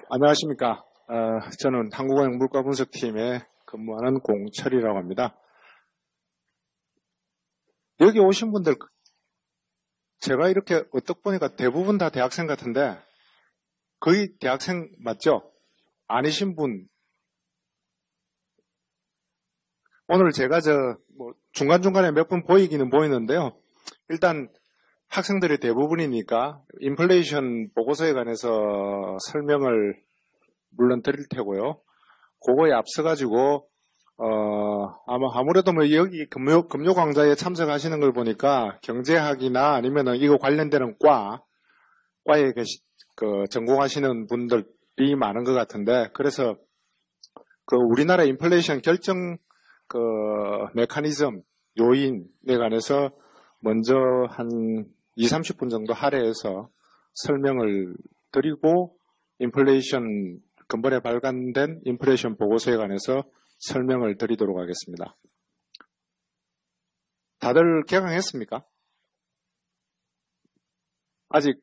안녕하십니까. 저는 한국은행 물가분석팀에 근무하는 공철이라고 합니다. 여기 오신 분들, 제가 이렇게 어떻게 보니까 대부분 다 대학생 같은데, 거의 대학생 맞죠? 아니신 분. 오늘 제가 중간중간에 몇 분 보이기는 보이는데요. 일단 학생들이 대부분이니까 인플레이션 보고서에 관해서 설명을 물론 드릴 테고요. 그거에 앞서가지고 아무래도 여기 금요 강좌에 참석하시는 걸 보니까 경제학이나 아니면은 이거 관련되는 과에 전공하시는 분들이 많은 것 같은데, 그래서 우리나라 인플레이션 결정 메커니즘 요인에 관해서 먼저 한 20-30분 정도 할애해서 설명을 드리고 근본에 발간된 인플레이션 보고서에 관해서 설명을 드리도록 하겠습니다. 다들 개강했습니까? 아직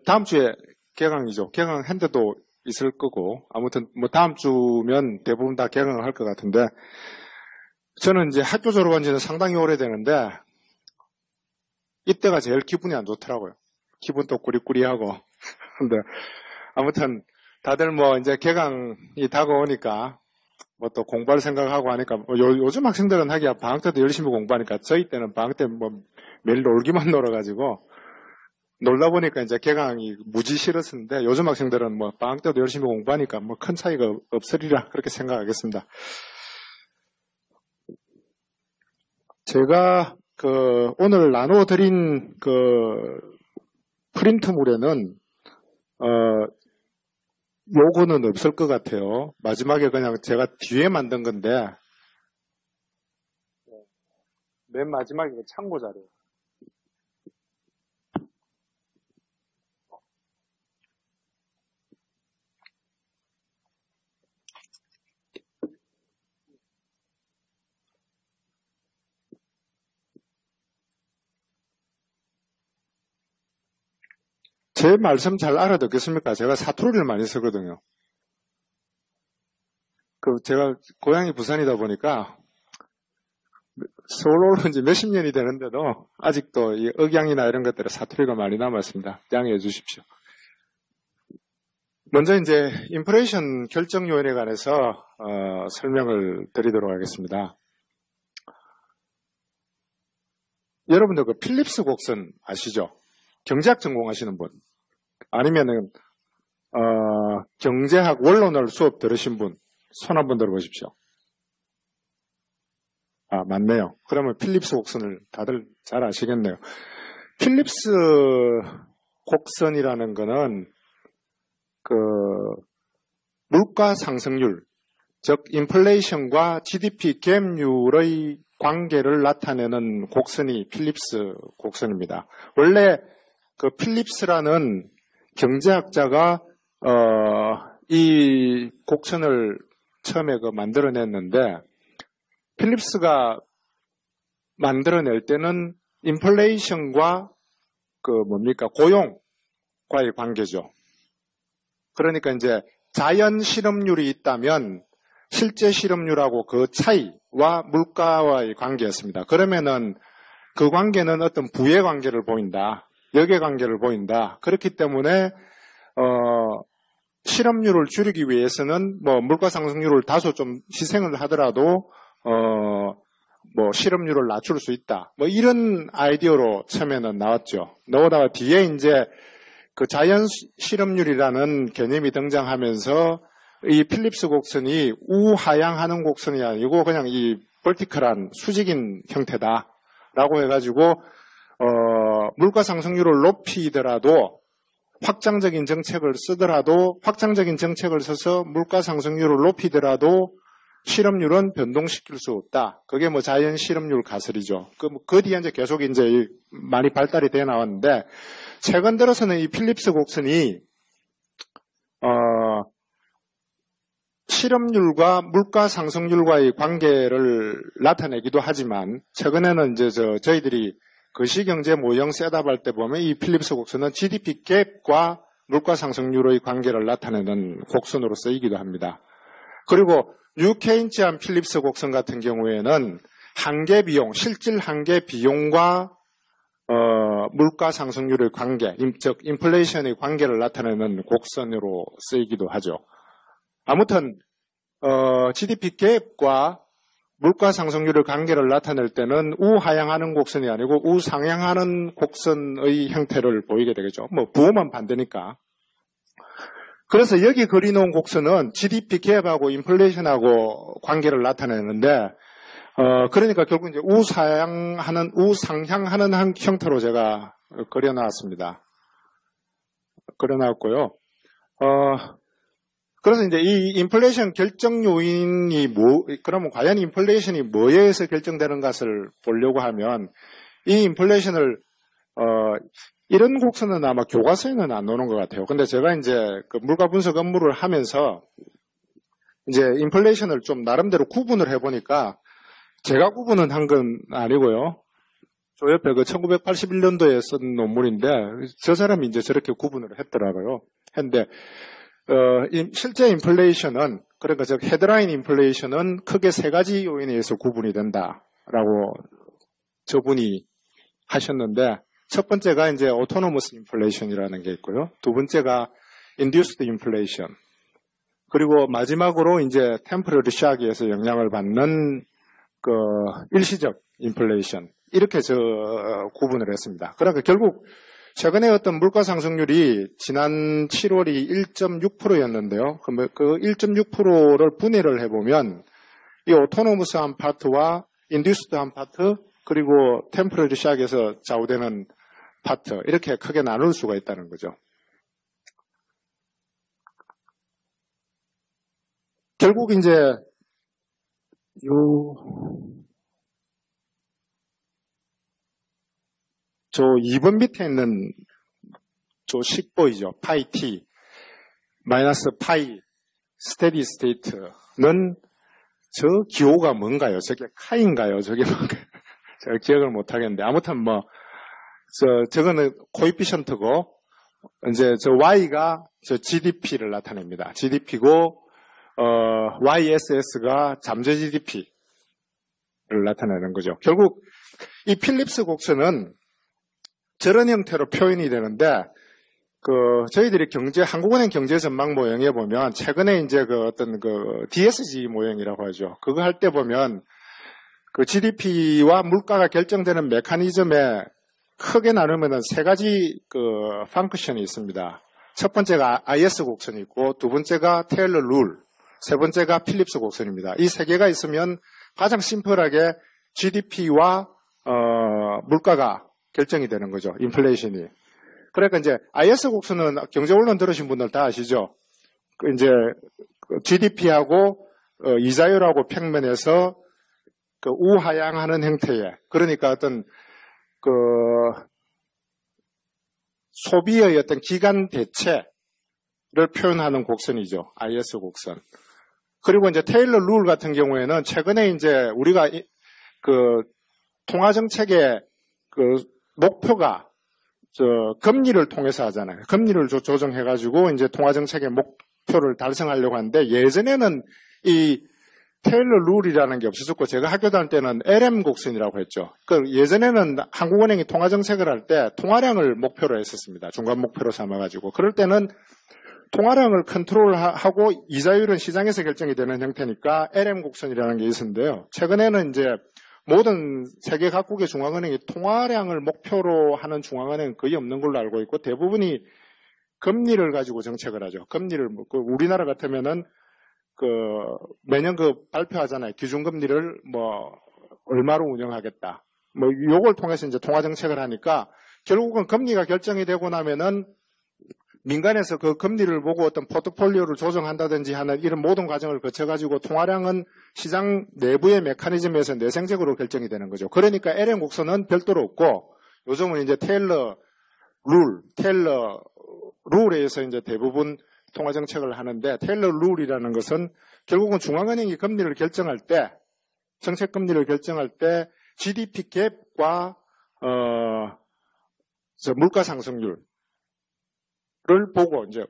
다음 주에 개강이죠. 개강한 데도 있을 거고, 아무튼 다음 주면 대부분 다 개강을 할 것 같은데, 저는 이제 학교 졸업한 지는 상당히 오래되는데 이때가 제일 기분이 안 좋더라고요. 기분도 꾸리꾸리하고. 근데 아무튼 다들 이제 개강이 다가오니까 또 공부할 생각하고 하니까 요즘 학생들은 하기야 방학 때도 열심히 공부하니까, 저희 때는 방학 때 매일 놀기만 놀아가지고 놀다 보니까 이제 개강이 무지 싫었는데, 요즘 학생들은 방학 때도 열심히 공부하니까 큰 차이가 없으리라 그렇게 생각하겠습니다. 제가 오늘 나눠드린 프린트물에는 요거는 없을 것 같아요. 마지막에 그냥 제가 뒤에 만든 건데, 맨 마지막에 참고 자료. 제 말씀 잘 알아듣겠습니까? 제가 사투리를 많이 쓰거든요. 제가 고향이 부산이다 보니까 서울 온 지 몇십 년이 되는데도 아직도 이 억양이나 이런 것들에 사투리가 많이 남았습니다. 양해해 주십시오. 먼저 이제 인플레이션 결정 요인에 관해서 설명을 드리도록 하겠습니다. 여러분들 필립스 곡선 아시죠? 경제학 전공하시는 분, 아니면은 경제학 원론을 수업 들으신 분, 손 한번 들어보십시오. 맞네요. 그러면 필립스 곡선을 다들 잘 아시겠네요. 필립스 곡선이라는 거는 물가 상승률, 즉 인플레이션과 GDP 갭률의 관계를 나타내는 곡선이 필립스 곡선입니다. 원래 필립스라는 경제학자가 이 곡선을 처음에 만들어냈는데, 필립스가 만들어낼 때는 인플레이션과 고용과의 관계죠. 그러니까 이제 자연 실업률이 있다면 실제 실업률하고 그 차이와 물가와의 관계였습니다. 그러면은 그 관계는 어떤 부의 관계를 보인다, 역의 관계를 보인다. 그렇기 때문에 실업률을 줄이기 위해서는 물가 상승률을 다소 좀 희생을 하더라도 실업률을 낮출 수 있다. 이런 아이디어로 처음에는 나왔죠. 나오다가 뒤에 이제 자연 실업률이라는 개념이 등장하면서 이 필립스 곡선이 우하향하는 곡선이 아니고 그냥 이 벌티컬한 수직인 형태다라고 해가지고 물가 상승률을 높이더라도 확장적인 정책을 쓰더라도, 확장적인 정책을 써서 물가 상승률을 높이더라도 실업률은 변동시킬 수 없다. 그게 자연 실업률 가설이죠. 그 뒤에 이제 계속 이제 많이 발달이 돼 나왔는데, 최근 들어서는 이 필립스 곡선이 실업률과 물가 상승률과의 관계를 나타내기도 하지만, 최근에는 이제 저희들이 거시경제 모형 셋업할 때 보면 이 필립스 곡선은 GDP 갭과 물가 상승률의 관계를 나타내는 곡선으로 쓰이기도 합니다. 그리고 뉴케인치안 필립스 곡선 같은 경우에는 한계 비용, 실질 한계 비용과 물가 상승률의 관계, 즉 인플레이션의 관계를 나타내는 곡선으로 쓰이기도 하죠. 아무튼 GDP 갭과 물가 상승률의 관계를 나타낼 때는 우하향하는 곡선이 아니고 우상향하는 곡선의 형태를 보이게 되겠죠. 뭐 부호만 반대니까. 그래서 여기 그려놓은 곡선은 GDP 갭하고 인플레이션하고 관계를 나타내는데 그러니까 결국 이제 우상향하는 형태로 제가 그려놨습니다. 그려놨고요. 그래서 이제 이 인플레이션 결정 요인이 그러면 과연 인플레이션이 뭐에 의해서 결정되는 것을 보려고 하면 이 인플레이션을, 이런 곡선은 아마 교과서에는 안 나오는 것 같아요. 근데 제가 이제 그 물가 분석 업무를 하면서 이제 인플레이션을 좀 나름대로 구분을 해보니까 제가 구분은 한 건 아니고요. 저 옆에 그 1981년도에 쓴 논문인데 저 사람이 이제 저렇게 구분을 했더라고요. 했는데 실제 인플레이션은, 그러니까 즉 헤드라인 인플레이션은 크게 세 가지 요인에 의해서 구분이 된다라고 저분이 하셨는데, 첫 번째가 이제 오토노머스 인플레이션이라는 게 있고요. 두 번째가 인듀스드 인플레이션. 그리고 마지막으로 이제 템퍼러리 샥에서 영향을 받는 그 일시적 인플레이션. 이렇게 구분을 했습니다. 그러니까 결국 최근에 어떤 물가 상승률이 지난 7월이 1.6%였는데요. 그 1.6%를 분해를 해보면 이 오토노머스한 파트와 인듀스드한 파트 그리고 템퍼러리 샥에서 좌우되는 파트 이렇게 크게 나눌 수가 있다는 거죠. 결국 이제 저 2번 밑에 있는 저 식 보이죠? 파이 t 마이너스 파이 스테디 스테이트는 저 기호가 뭔가요? 저게 카인가요? 저게 뭔가요? 제가 기억을 못 하겠는데 아무튼 뭐 저거는 코에피션트고 이제 저 y가 저 GDP를 나타냅니다. GDP고 YSS가 잠재 GDP를 나타내는 거죠. 결국 이 필립스 곡선은 저런 형태로 표현이 되는데, 저희들이 한국은행 경제 전망 모형에 보면, 최근에 이제 어떤 DSG 모형이라고 하죠. 그거 할 때 보면, GDP와 물가가 결정되는 메커니즘에 크게 나누면 세 가지 펑크션이 있습니다. 첫 번째가 IS 곡선이 있고, 두 번째가 테일러 룰, 세 번째가 필립스 곡선입니다. 이 세 개가 있으면 가장 심플하게 GDP와, 물가가 결정이 되는 거죠. 인플레이션이. 그러니까 이제 IS 곡선은 경제 원론 들으신 분들 다 아시죠? 이제 GDP하고 이자율하고 평면에서 우하향하는 형태의, 그러니까 어떤 소비의 어떤 기간 대체를 표현하는 곡선이죠. IS 곡선. 그리고 이제 테일러 룰 같은 경우에는 최근에 이제 우리가 통화 정책의 목표가 금리를 통해서 하잖아요. 금리를 조정해가지고 이제 통화 정책의 목표를 달성하려고 하는데 예전에는 이 테일러 룰이라는 게 없었고 제가 학교 다닐 때는 LM 곡선이라고 했죠. 예전에는 한국은행이 통화 정책을 할 때 통화량을 목표로 했었습니다. 중간 목표로 삼아가지고 그럴 때는 통화량을 컨트롤하고 이자율은 시장에서 결정이 되는 형태니까 LM 곡선이라는 게 있었는데요. 최근에는 이제 모든 세계 각국의 중앙은행이 통화량을 목표로 하는 중앙은행은 거의 없는 걸로 알고 있고 대부분이 금리를 가지고 정책을 하죠. 금리를 우리나라 같으면은 매년 발표하잖아요. 기준금리를 얼마로 운영하겠다. 요걸 통해서 이제 통화 정책을 하니까 결국은 금리가 결정이 되고 나면은 민간에서 그 금리를 보고 어떤 포트폴리오를 조정한다든지 하는 이런 모든 과정을 거쳐가지고 통화량은 시장 내부의 메커니즘에서 내생적으로 결정이 되는 거죠. 그러니까 LM 곡선은 별도로 없고 요즘은 이제 테일러 룰에 의해서 이제 대부분 통화 정책을 하는데 테일러 룰이라는 것은 결국은 중앙은행이 금리를 결정할 때 정책 금리를 결정할 때 GDP 갭과 물가 상승률 보고 이제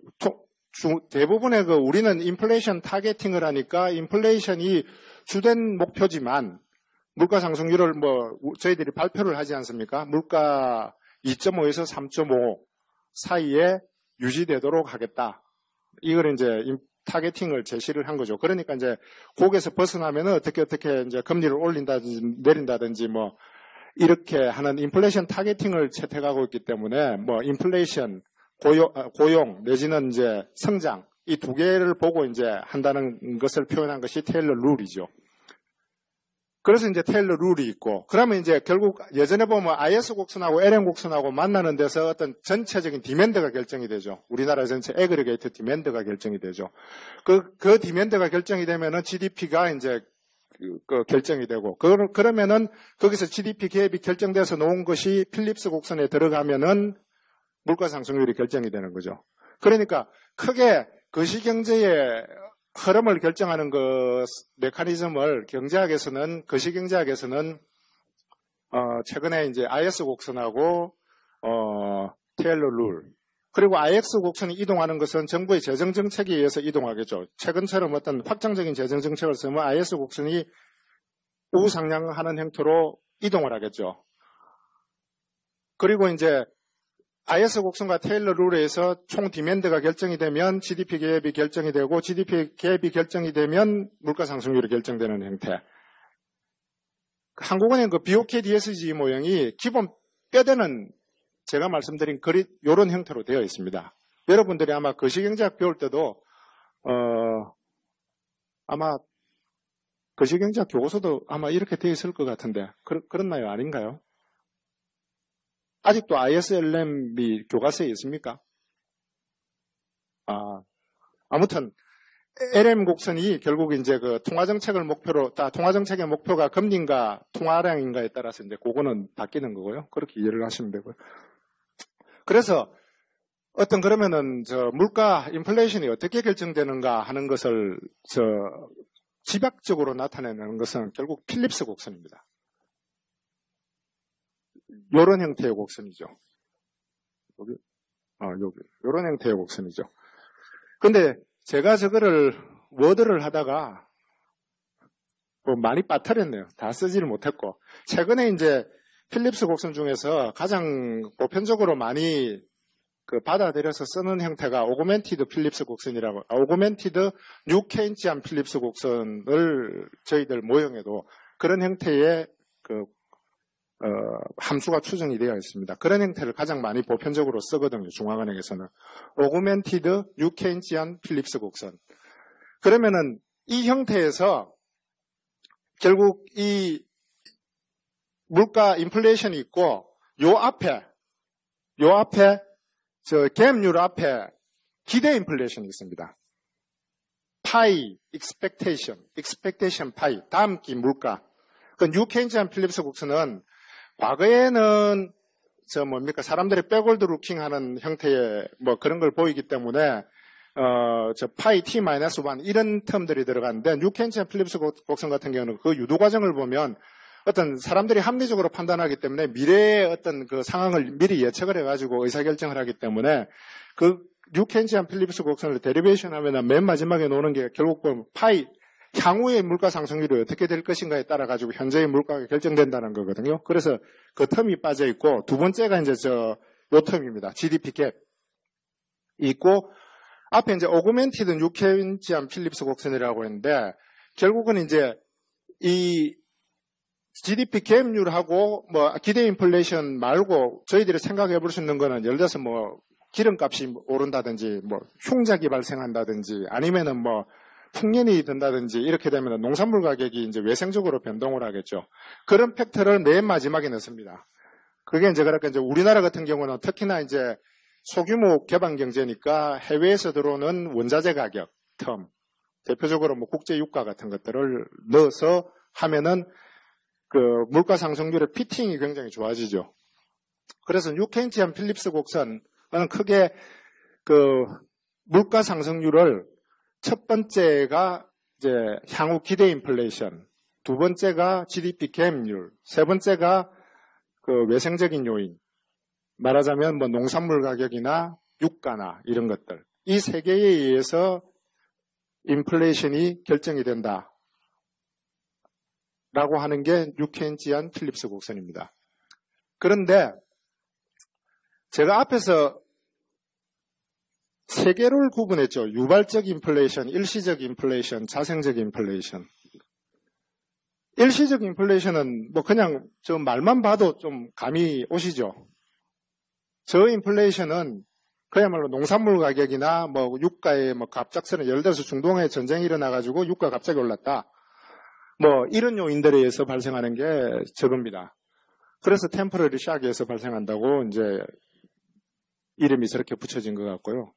대부분의 우리는 인플레이션 타겟팅을 하니까 인플레이션이 주된 목표지만 물가 상승률을 저희들이 발표를 하지 않습니까? 물가 2.5에서 3.5 사이에 유지되도록 하겠다. 이걸 이제 타겟팅을 제시를 한 거죠. 그러니까 이제 거기에서 벗어나면은 어떻게 이제 금리를 올린다든지 내린다든지 이렇게 하는 인플레이션 타겟팅을 채택하고 있기 때문에 인플레이션, 고용 내지는 이제 성장 이 두 개를 보고 이제 한다는 것을 표현한 것이 테일러 룰이죠. 그래서 이제 테일러 룰이 있고, 그러면 이제 결국 예전에 보면 IS 곡선하고 LM 곡선하고 만나는 데서 어떤 전체적인 디맨드가 결정이 되죠. 우리나라 전체 애그리게이트 디맨드가 결정이 되죠. 그 디맨드가 결정이 되면은 GDP가 이제 결정이 되고, 그러면은 거기서 GDP 갭이 결정돼서 놓은 것이 필립스 곡선에 들어가면은 물가 상승률이 결정이 되는 거죠. 그러니까 크게 거시경제의 흐름을 결정하는 메커니즘을 거시경제학에서는 최근에 이제 IS 곡선하고 테일러 룰, 그리고 IX 곡선이 이동하는 것은 정부의 재정 정책에 의해서 이동하겠죠. 최근처럼 어떤 확장적인 재정 정책을 쓰면 IS 곡선이 우상향하는 형태로 이동을 하겠죠. 그리고 이제 IS 곡선과 테일러 룰에 의해서 총 디맨드가 결정이 되면 GDP 갭이 결정이 되고, GDP 갭이 결정이 되면 물가 상승률이 결정되는 형태. 한국은행 BOK DSG 모형이 기본 뼈대는 제가 말씀드린 이런 형태로 되어 있습니다. 여러분들이 아마 거시경제학 배울 때도 아마 거시경제학 교과서도 아마 이렇게 되어 있을 것 같은데 그렇나요? 아닌가요? 아직도 ISLM이 교과서에 있습니까? 아무튼 LM 곡선이 결국 이제 통화정책을 목표로, 통화정책의 목표가 금리인가 통화량인가에 따라서 이제 그거는 바뀌는 거고요. 그렇게 이해를 하시면 되고요. 그래서 그러면은 물가 인플레이션이 어떻게 결정되는가 하는 것을 집약적으로 나타내는 것은 결국 필립스 곡선입니다. 요런 형태의 곡선이죠. 여기. 요런 형태의 곡선이죠. 근데 제가 저거를 워드를 하다가 많이 빠뜨렸네요. 다 쓰지를 못했고. 최근에 이제 필립스 곡선 중에서 가장 보편적으로 많이 받아들여서 쓰는 형태가 오그멘티드 필립스 곡선이라고, 오그멘티드 뉴케인치안 필립스 곡선을 저희들 모형에도 그런 형태의 함수가 추정이 되어 있습니다. 그런 형태를 가장 많이 보편적으로 쓰거든요. 중앙은행에서는. 오그멘티드 뉴케인치안 필립스 곡선. 그러면은 이 형태에서 결국 이 물가 인플레이션이 있고 요 앞에 갭률 앞에 기대 인플레이션이 있습니다. 파이, expectation 파이, 다음 기 물가. 뉴케인치안 필립스 곡선은 과거에는 사람들이 백월드 루킹 하는 형태의 그런 걸 보이기 때문에 파이 t-1 이런 텀들이 들어갔는데, 뉴케인치안 필립스 곡선 같은 경우는 그 유도 과정을 보면 어떤 사람들이 합리적으로 판단하기 때문에 미래의 어떤 상황을 미리 예측을 해가지고 의사결정을 하기 때문에 뉴케인치안 필립스 곡선을 데리베이션 하면 맨 마지막에 놓는 게 결국 보면 파이, 향후의 물가 상승률이 어떻게 될 것인가에 따라 가지고 현재의 물가가 결정된다는 거거든요. 그래서 그 텀이 빠져 있고, 두 번째가 이제 요 텀입니다. GDP 갭 있고, 앞에 이제 오그멘티드 뉴케인치안 필립스 곡선이라고 했는데, 결국은 이제 이 GDP 갭률하고 기대 인플레이션 말고 저희들이 생각해 볼 수 있는 거는, 예를 들어서 기름값이 오른다든지 흉작이 발생한다든지 아니면은 풍년이 든다든지 이렇게 되면 농산물 가격이 이제 외생적으로 변동을 하겠죠. 그런 팩터를 맨 마지막에 넣습니다. 그게 이제 우리나라 같은 경우는 특히나 이제 소규모 개방 경제니까 해외에서 들어오는 원자재 가격 텀, 대표적으로 국제 유가 같은 것들을 넣어서 하면은 물가 상승률의 피팅이 굉장히 좋아지죠. 그래서 뉴케인치안 필립스 곡선은 크게 물가 상승률을 첫 번째가 이제 향후 기대 인플레이션, 두 번째가 GDP 갭률, 세 번째가 외생적인 요인. 말하자면 농산물 가격이나 유가나 이런 것들. 이 세 개에 의해서 인플레이션이 결정이 된다. 라고 하는 게 뉴케인시안 필립스 곡선입니다. 그런데 제가 앞에서 세 개를 구분했죠. 유발적 인플레이션, 일시적 인플레이션, 자생적 인플레이션. 일시적 인플레이션은 뭐 그냥 저 말만 봐도 좀 감이 오시죠. 저 인플레이션은 그야말로 농산물 가격이나 뭐 유가의 뭐 갑작스런 예를 들어서 중동에 전쟁이 일어나가지고 유가 갑자기 올랐다. 뭐 이런 요인들에 의해서 발생하는 게 저겁니다. 그래서 템퍼러리 샥에서 발생한다고 이제 이름이 저렇게 붙여진 것 같고요.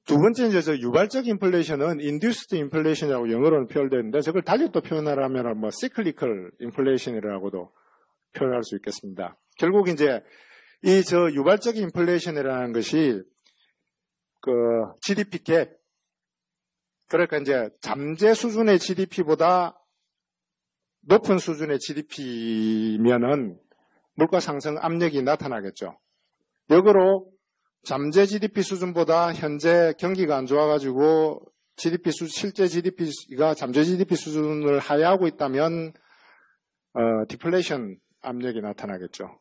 두 번째 이제 저 유발적 인플레이션은 인듀스드 인플레이션이라고 영어로는 표현되는데 저걸 달리 또 표현하라면 뭐 시클리컬 인플레이션이라고도 표현할 수 있겠습니다. 결국 이제 이 저 유발적 인플레이션이라는 것이 그 GDP 갭, 그러니까 이제 잠재 수준의 GDP보다 높은 수준의 GDP면은 물가 상승 압력이 나타나겠죠. 역으로 잠재 GDP 수준보다 현재 경기가 안 좋아가지고 실제 GDP가 잠재 GDP 수준을 하회하고 있다면 디플레이션 압력이 나타나겠죠.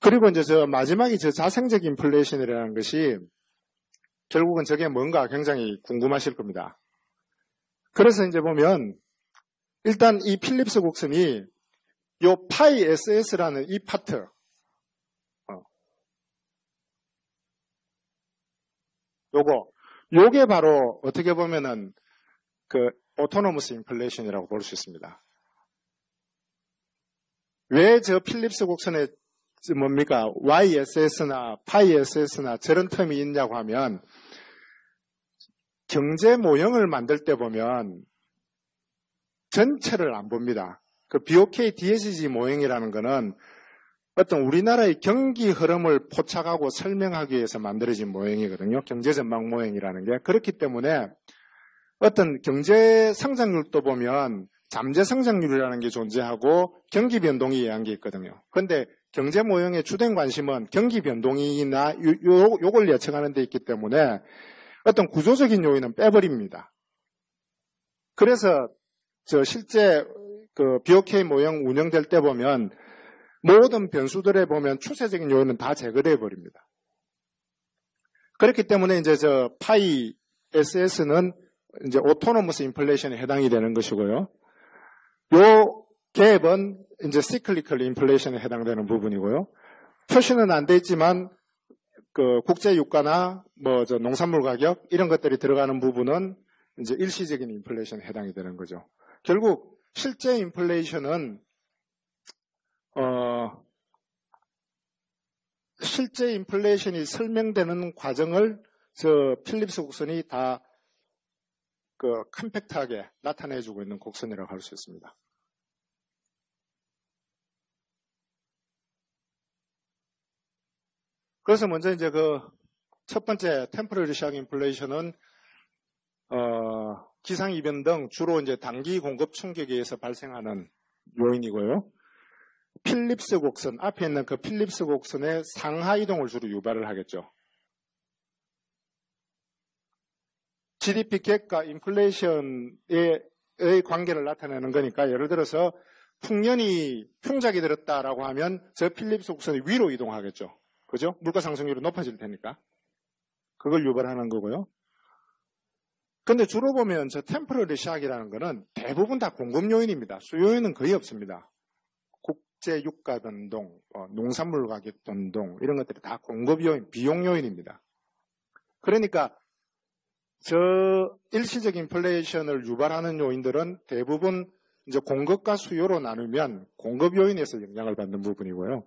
그리고 이제 저 마지막이 저 자생적 인플레이션이라는 것이 결국은 저게 뭔가 굉장히 궁금하실 겁니다. 그래서 이제 보면 일단 이 필립스 곡선이 요 파이 SS라는 이 파트, 요게 바로 어떻게 보면은 그 오토노머스 인플레이션이라고 볼 수 있습니다. 왜 저 필립스 곡선에 뭡니까? YSS나 파이SS나 저런 텀이 있냐고 하면 경제 모형을 만들 때 보면 전체를 안 봅니다. 그 BOK DSG 모형이라는 거는 어떤 우리나라의 경기 흐름을 포착하고 설명하기 위해서 만들어진 모형이거든요. 경제 전망 모형이라는 게. 그렇기 때문에 어떤 경제 성장률도 보면 잠재 성장률이라는 게 존재하고 경기 변동이 의한 게 있거든요. 그런데 경제 모형의 주된 관심은 경기 변동이나 요걸 예측하는 데 있기 때문에 어떤 구조적인 요인은 빼버립니다. 그래서 저 실제 그 BOK 모형 운영될 때 보면 모든 변수들에 보면 추세적인 요인은 다 제거돼 버립니다. 그렇기 때문에 이제 저 파이 SS는 이제 오토노머스 인플레이션에 해당이 되는 것이고요. 요 갭은 이제 시클리컬 인플레이션에 해당되는 부분이고요. 표시는 안 돼 있지만 그 국제 유가나 뭐 저 농산물 가격 이런 것들이 들어가는 부분은 이제 일시적인 인플레이션에 해당이 되는 거죠. 결국 실제 인플레이션은 실제 인플레이션이 설명되는 과정을 저 필립스 곡선이 다 그 컴팩트하게 나타내주고 있는 곡선이라고 할 수 있습니다. 그래서 먼저 이제 그 첫 번째 템포러리 샥 인플레이션은 기상 이변 등 주로 이제 단기 공급 충격에 의해서 발생하는 요인이고요. 필립스 곡선, 앞에 있는 그 필립스 곡선의 상하 이동을 주로 유발을 하겠죠. GDP 갭과 인플레이션의 관계를 나타내는 거니까 예를 들어서 풍년이 흉작이 들었다라고 하면 저 필립스 곡선이 위로 이동하겠죠. 그죠? 물가 상승률이 높아질 테니까. 그걸 유발하는 거고요. 근데 주로 보면 저 템포러리 샥이라는 거는 대부분 다 공급 요인입니다. 수요 요인은 거의 없습니다. 국제 유가 변동, 농산물 가격 변동 이런 것들이 다 공급 요인, 비용 요인입니다. 그러니까 저 일시적 인플레이션을 유발하는 요인들은 대부분 이제 공급과 수요로 나누면 공급 요인에서 영향을 받는 부분이고요.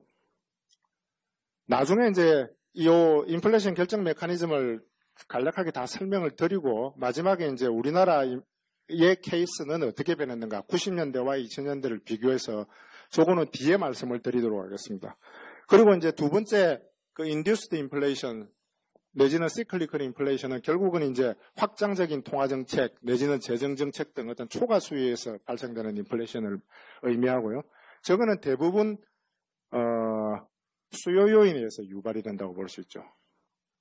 나중에 이제 이 인플레이션 결정 메커니즘을 간략하게 다 설명을 드리고 마지막에 이제 우리나라의 케이스는 어떻게 변했는가 90년대와 2000년대를 비교해서 저거는 뒤에 말씀을 드리도록 하겠습니다. 그리고 이제 두 번째 그 induced inflation 내지는 cyclical inflation은 결국은 이제 확장적인 통화 정책 내지는 재정 정책 등 어떤 초과 수요에서 발생되는 인플레이션을 의미하고요. 저거는 대부분 수요 요인에 의해서 유발이 된다고 볼 수 있죠.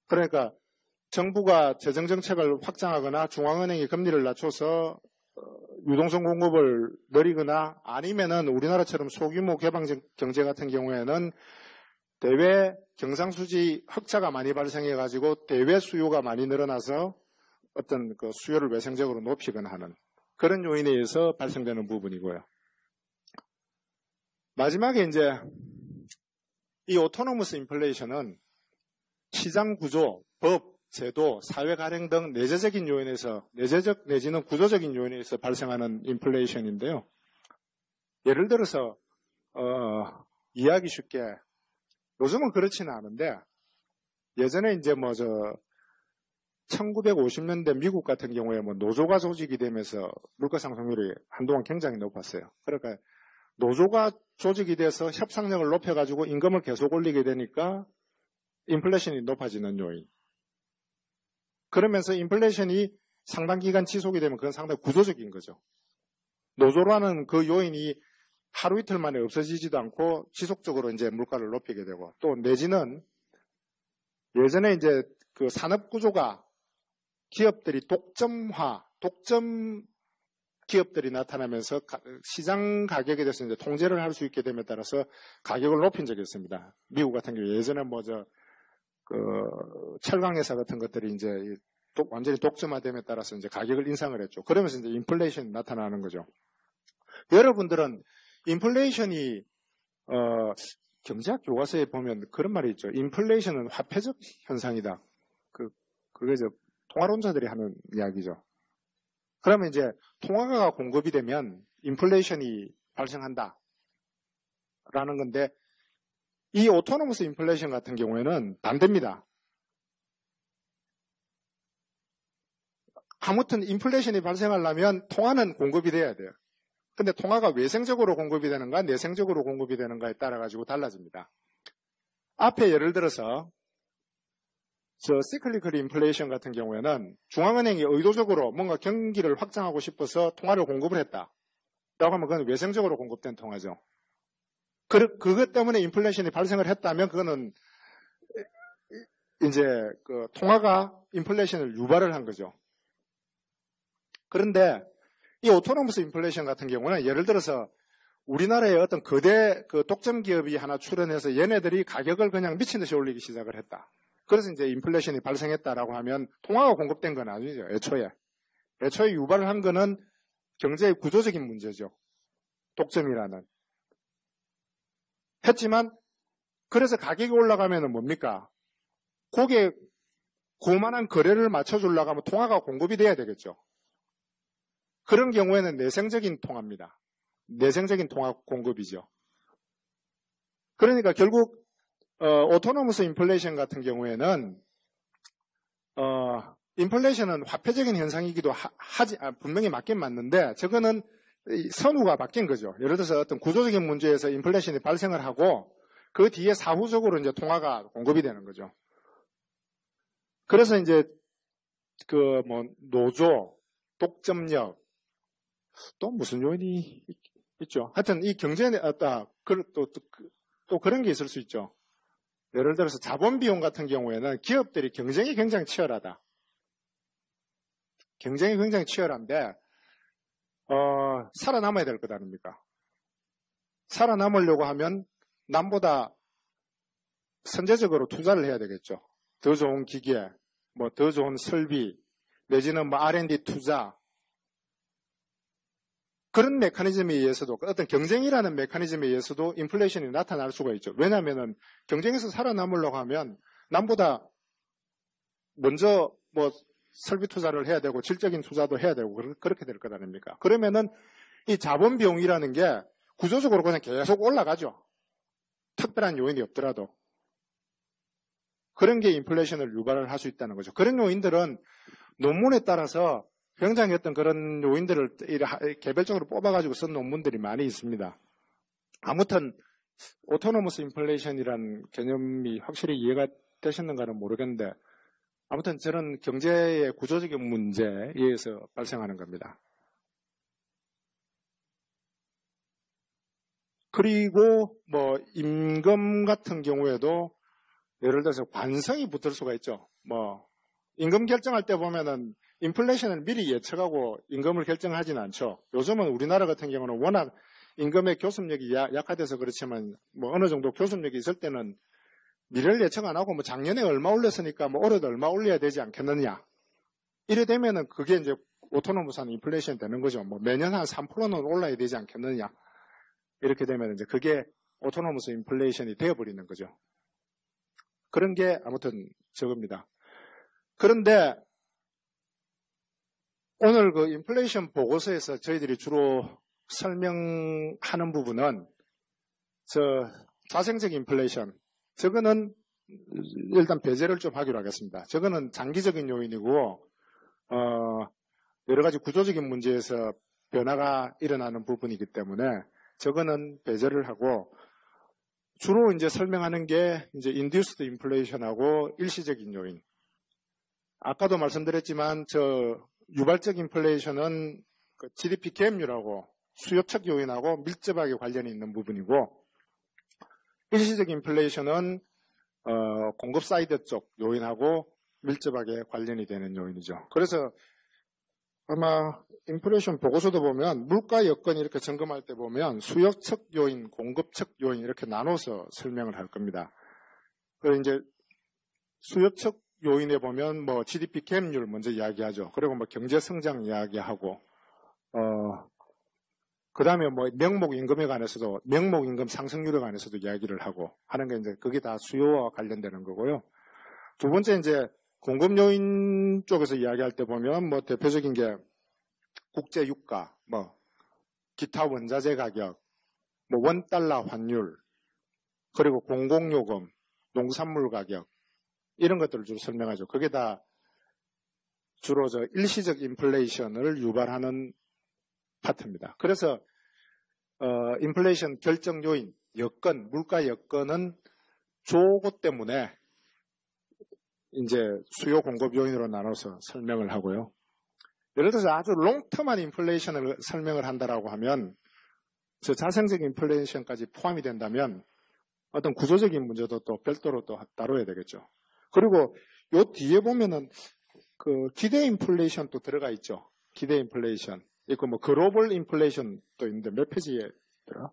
그러니까 정부가 재정정책을 확장하거나 중앙은행이 금리를 낮춰서 유동성 공급을 늘리거나 아니면은 우리나라처럼 소규모 개방 경제 같은 경우에는 대외 경상수지 흑자가 많이 발생해가지고 대외 수요가 많이 늘어나서 어떤 그 수요를 외생적으로 높이거나 하는 그런 요인에 의해서 발생되는 부분이고요. 마지막에 이제 이 오토노머스 인플레이션은 시장 구조, 법, 제도, 사회 가령 등 내재적인 요인에서 내재적 내지는 구조적인 요인에서 발생하는 인플레이션인데요. 예를 들어서 이해하기 쉽게 요즘은 그렇지는 않은데 예전에 이제 1950년대 미국 같은 경우에 노조가 조직이 되면서 물가 상승률이 한동안 굉장히 높았어요. 그러니까 노조가 조직이 돼서 협상력을 높여가지고 임금을 계속 올리게 되니까 인플레이션이 높아지는 요인. 그러면서 인플레이션이 상당 기간 지속이 되면 그건 상당히 구조적인 거죠. 노조라는 그 요인이 하루 이틀 만에 없어지지도 않고 지속적으로 이제 물가를 높이게 되고 또 내지는 예전에 이제 그 산업 구조가 기업들이 독점 기업들이 나타나면서 시장 가격에 대해서 이제 통제를 할 수 있게 됨에 따라서 가격을 높인 적이 있습니다. 미국 같은 경우 예전에 철강회사 같은 것들이 이제 완전히 독점화됨에 따라서 이제 가격을 인상을 했죠. 그러면서 이제 인플레이션이 나타나는 거죠. 여러분들은 인플레이션이 경제학 교과서에 보면 그런 말이 있죠. 인플레이션은 화폐적 현상이다. 그게 통화론자들이 하는 이야기죠. 그러면 이제 통화가 공급이 되면 인플레이션이 발생한다. 라는 건데 이 오토노머스 인플레이션 같은 경우에는 반대입니다. 아무튼 인플레이션이 발생하려면 통화는 공급이 돼야 돼요. 근데 통화가 외생적으로 공급이 되는가 내생적으로 공급이 되는가에 따라 가지고 달라집니다. 앞에 예를 들어서 시클리컬 인플레이션 같은 경우에는 중앙은행이 의도적으로 뭔가 경기를 확장하고 싶어서 통화를 공급을 했다. 라고 하면 그건 외생적으로 공급된 통화죠. 그것 때문에 인플레이션이 발생을 했다면 그거는 이제 통화가 인플레이션을 유발을 한 거죠. 그런데 이 오토노머스 인플레이션 같은 경우는 예를 들어서 우리나라의 어떤 거대 독점 기업이 하나 출현해서 얘네들이 가격을 그냥 미친 듯이 올리기 시작을 했다. 그래서 이제 인플레이션이 발생했다라고 하면 통화가 공급된 건 아니죠. 애초에 유발을 한 거는 경제의 구조적인 문제죠. 독점이라는. 했지만 그래서 가격이 올라가면은 뭡니까? 그만한 거래를 맞춰주려고 하면 통화가 공급이 돼야 되겠죠. 그런 경우에는 내생적인 통화입니다. 내생적인 통화 공급이죠. 그러니까 결국 오토노머스 인플레이션 같은 경우에는 인플레이션은 화폐적인 현상이기도 분명히 맞긴 맞는데 저거는 선후가 바뀐 거죠. 예를 들어서 어떤 구조적인 문제에서 인플레이션이 발생을 하고 그 뒤에 사후적으로 이제 통화가 공급이 되는 거죠. 그래서 이제 노조, 독점력 또 무슨 요인이 있죠. 하여튼 이 경제에 또 그런 게 있을 수 있죠. 예를 들어서 자본 비용 같은 경우에는 기업들이 경쟁이 굉장히 치열하다. 경쟁이 굉장히 치열한데 살아남아야 될 것 아닙니까? 살아남으려고 하면 남보다 선제적으로 투자를 해야 되겠죠. 더 좋은 기계, 더 좋은 설비, 내지는 R&D 투자. 그런 메커니즘에 의해서도 어떤 경쟁이라는 메커니즘에 의해서도 인플레이션이 나타날 수가 있죠. 왜냐하면 경쟁에서 살아남으려고 하면 남보다 먼저 설비 투자를 해야 되고 질적인 투자도 해야 되고 그렇게 될 것 아닙니까? 그러면은 이 자본 비용이라는 게 구조적으로 그냥 계속 올라가죠. 특별한 요인이 없더라도. 그런 게 인플레이션을 유발을 할 수 있다는 거죠. 그런 요인들은 논문에 따라서 굉장히 어떤 그런 요인들을 개별적으로 뽑아가지고 쓴 논문들이 많이 있습니다. 아무튼 오토노머스 인플레이션이라는 개념이 확실히 이해가 되셨는가는 모르겠는데 아무튼 저는 경제의 구조적인 문제에 의해서 발생하는 겁니다. 그리고 뭐 임금 같은 경우에도 예를 들어서 관성이 붙을 수가 있죠. 뭐 임금 결정할 때 보면은 인플레이션을 미리 예측하고 임금을 결정하지는 않죠. 요즘은 우리나라 같은 경우는 워낙 임금의 교섭력이 약화돼서 그렇지만 뭐 어느 정도 교섭력이 있을 때는 미래를 예측 안 하고 뭐 작년에 얼마 올렸으니까 뭐 올해도 얼마 올려야 되지 않겠느냐. 이래 되면은 그게 이제 오토노머스한 인플레이션이 되는 거죠. 뭐 매년 한 3%는 올라야 되지 않겠느냐. 이렇게 되면 이제 그게 오토노머스 인플레이션이 되어버리는 거죠. 그런 게 아무튼 저겁니다. 그런데 오늘 그 인플레이션 보고서에서 저희들이 주로 설명하는 부분은 자생적 인플레이션. 저거는 일단 배제를 좀 하기로 하겠습니다. 저거는 장기적인 요인이고 여러 가지 구조적인 문제에서 변화가 일어나는 부분이기 때문에 저거는 배제를 하고 주로 이제 설명하는 게 이제 induced inflation하고 일시적인 요인. 아까도 말씀드렸지만 유발적 인플레이션은 그 GDP 갭률하고 수요측 요인하고 밀접하게 관련이 있는 부분이고 일시적 인플레이션은 공급 사이드 쪽 요인하고 밀접하게 관련이 되는 요인이죠. 그래서 아마 인플레이션 보고서도 보면 물가 여건 이렇게 점검할 때 보면 수요측 요인, 공급측 요인 이렇게 나눠서 설명을 할 겁니다. 그리고 이제 수요측 요인에 보면 뭐 GDP 갭률 먼저 이야기하죠. 그리고 뭐 경제 성장 이야기하고 그다음에 뭐 명목 임금에 관해서도 명목 임금 상승률에 관해서도 이야기를 하고 하는 게 이제 그게 다 수요와 관련되는 거고요. 두 번째 이제 공급 요인 쪽에서 이야기할 때 보면 뭐 대표적인 게 국제 유가, 뭐 기타 원자재 가격, 뭐 원달러 환율, 그리고 공공요금, 농산물 가격 이런 것들을 주로 설명하죠. 그게 다 주로 일시적 인플레이션을 유발하는 파트입니다. 그래서 인플레이션 결정 요인, 여건, 물가 여건은 저것 때문에 이제 수요 공급 요인으로 나눠서 설명을 하고요. 예를 들어서 아주 롱텀한 인플레이션을 설명을 한다라고 하면 자생적 인플레이션까지 포함이 된다면 어떤 구조적인 문제도 또 별도로 또 다뤄야 되겠죠. 그리고 요 뒤에 보면은 그 기대 인플레이션도 들어가 있죠. 기대 인플레이션 있고 뭐 글로벌 인플레이션도 있는데 몇 페이지에 들어?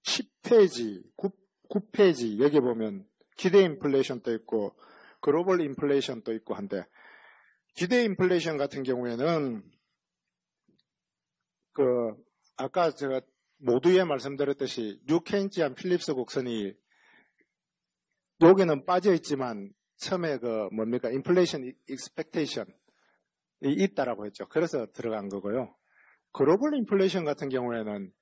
10페이지, 9페이지 여기 보면 기대 인플레이션도 있고 글로벌 인플레이션도 있고 한데 기대 인플레이션 같은 경우에는 아까 제가 모두에 말씀드렸듯이 뉴케인지안 필립스 곡선이 여기는 빠져 있지만 처음에 인플레이션 익스펙테이션이 있다라고 했죠. 그래서 들어간 거고요. 글로벌 인플레이션 같은 경우에는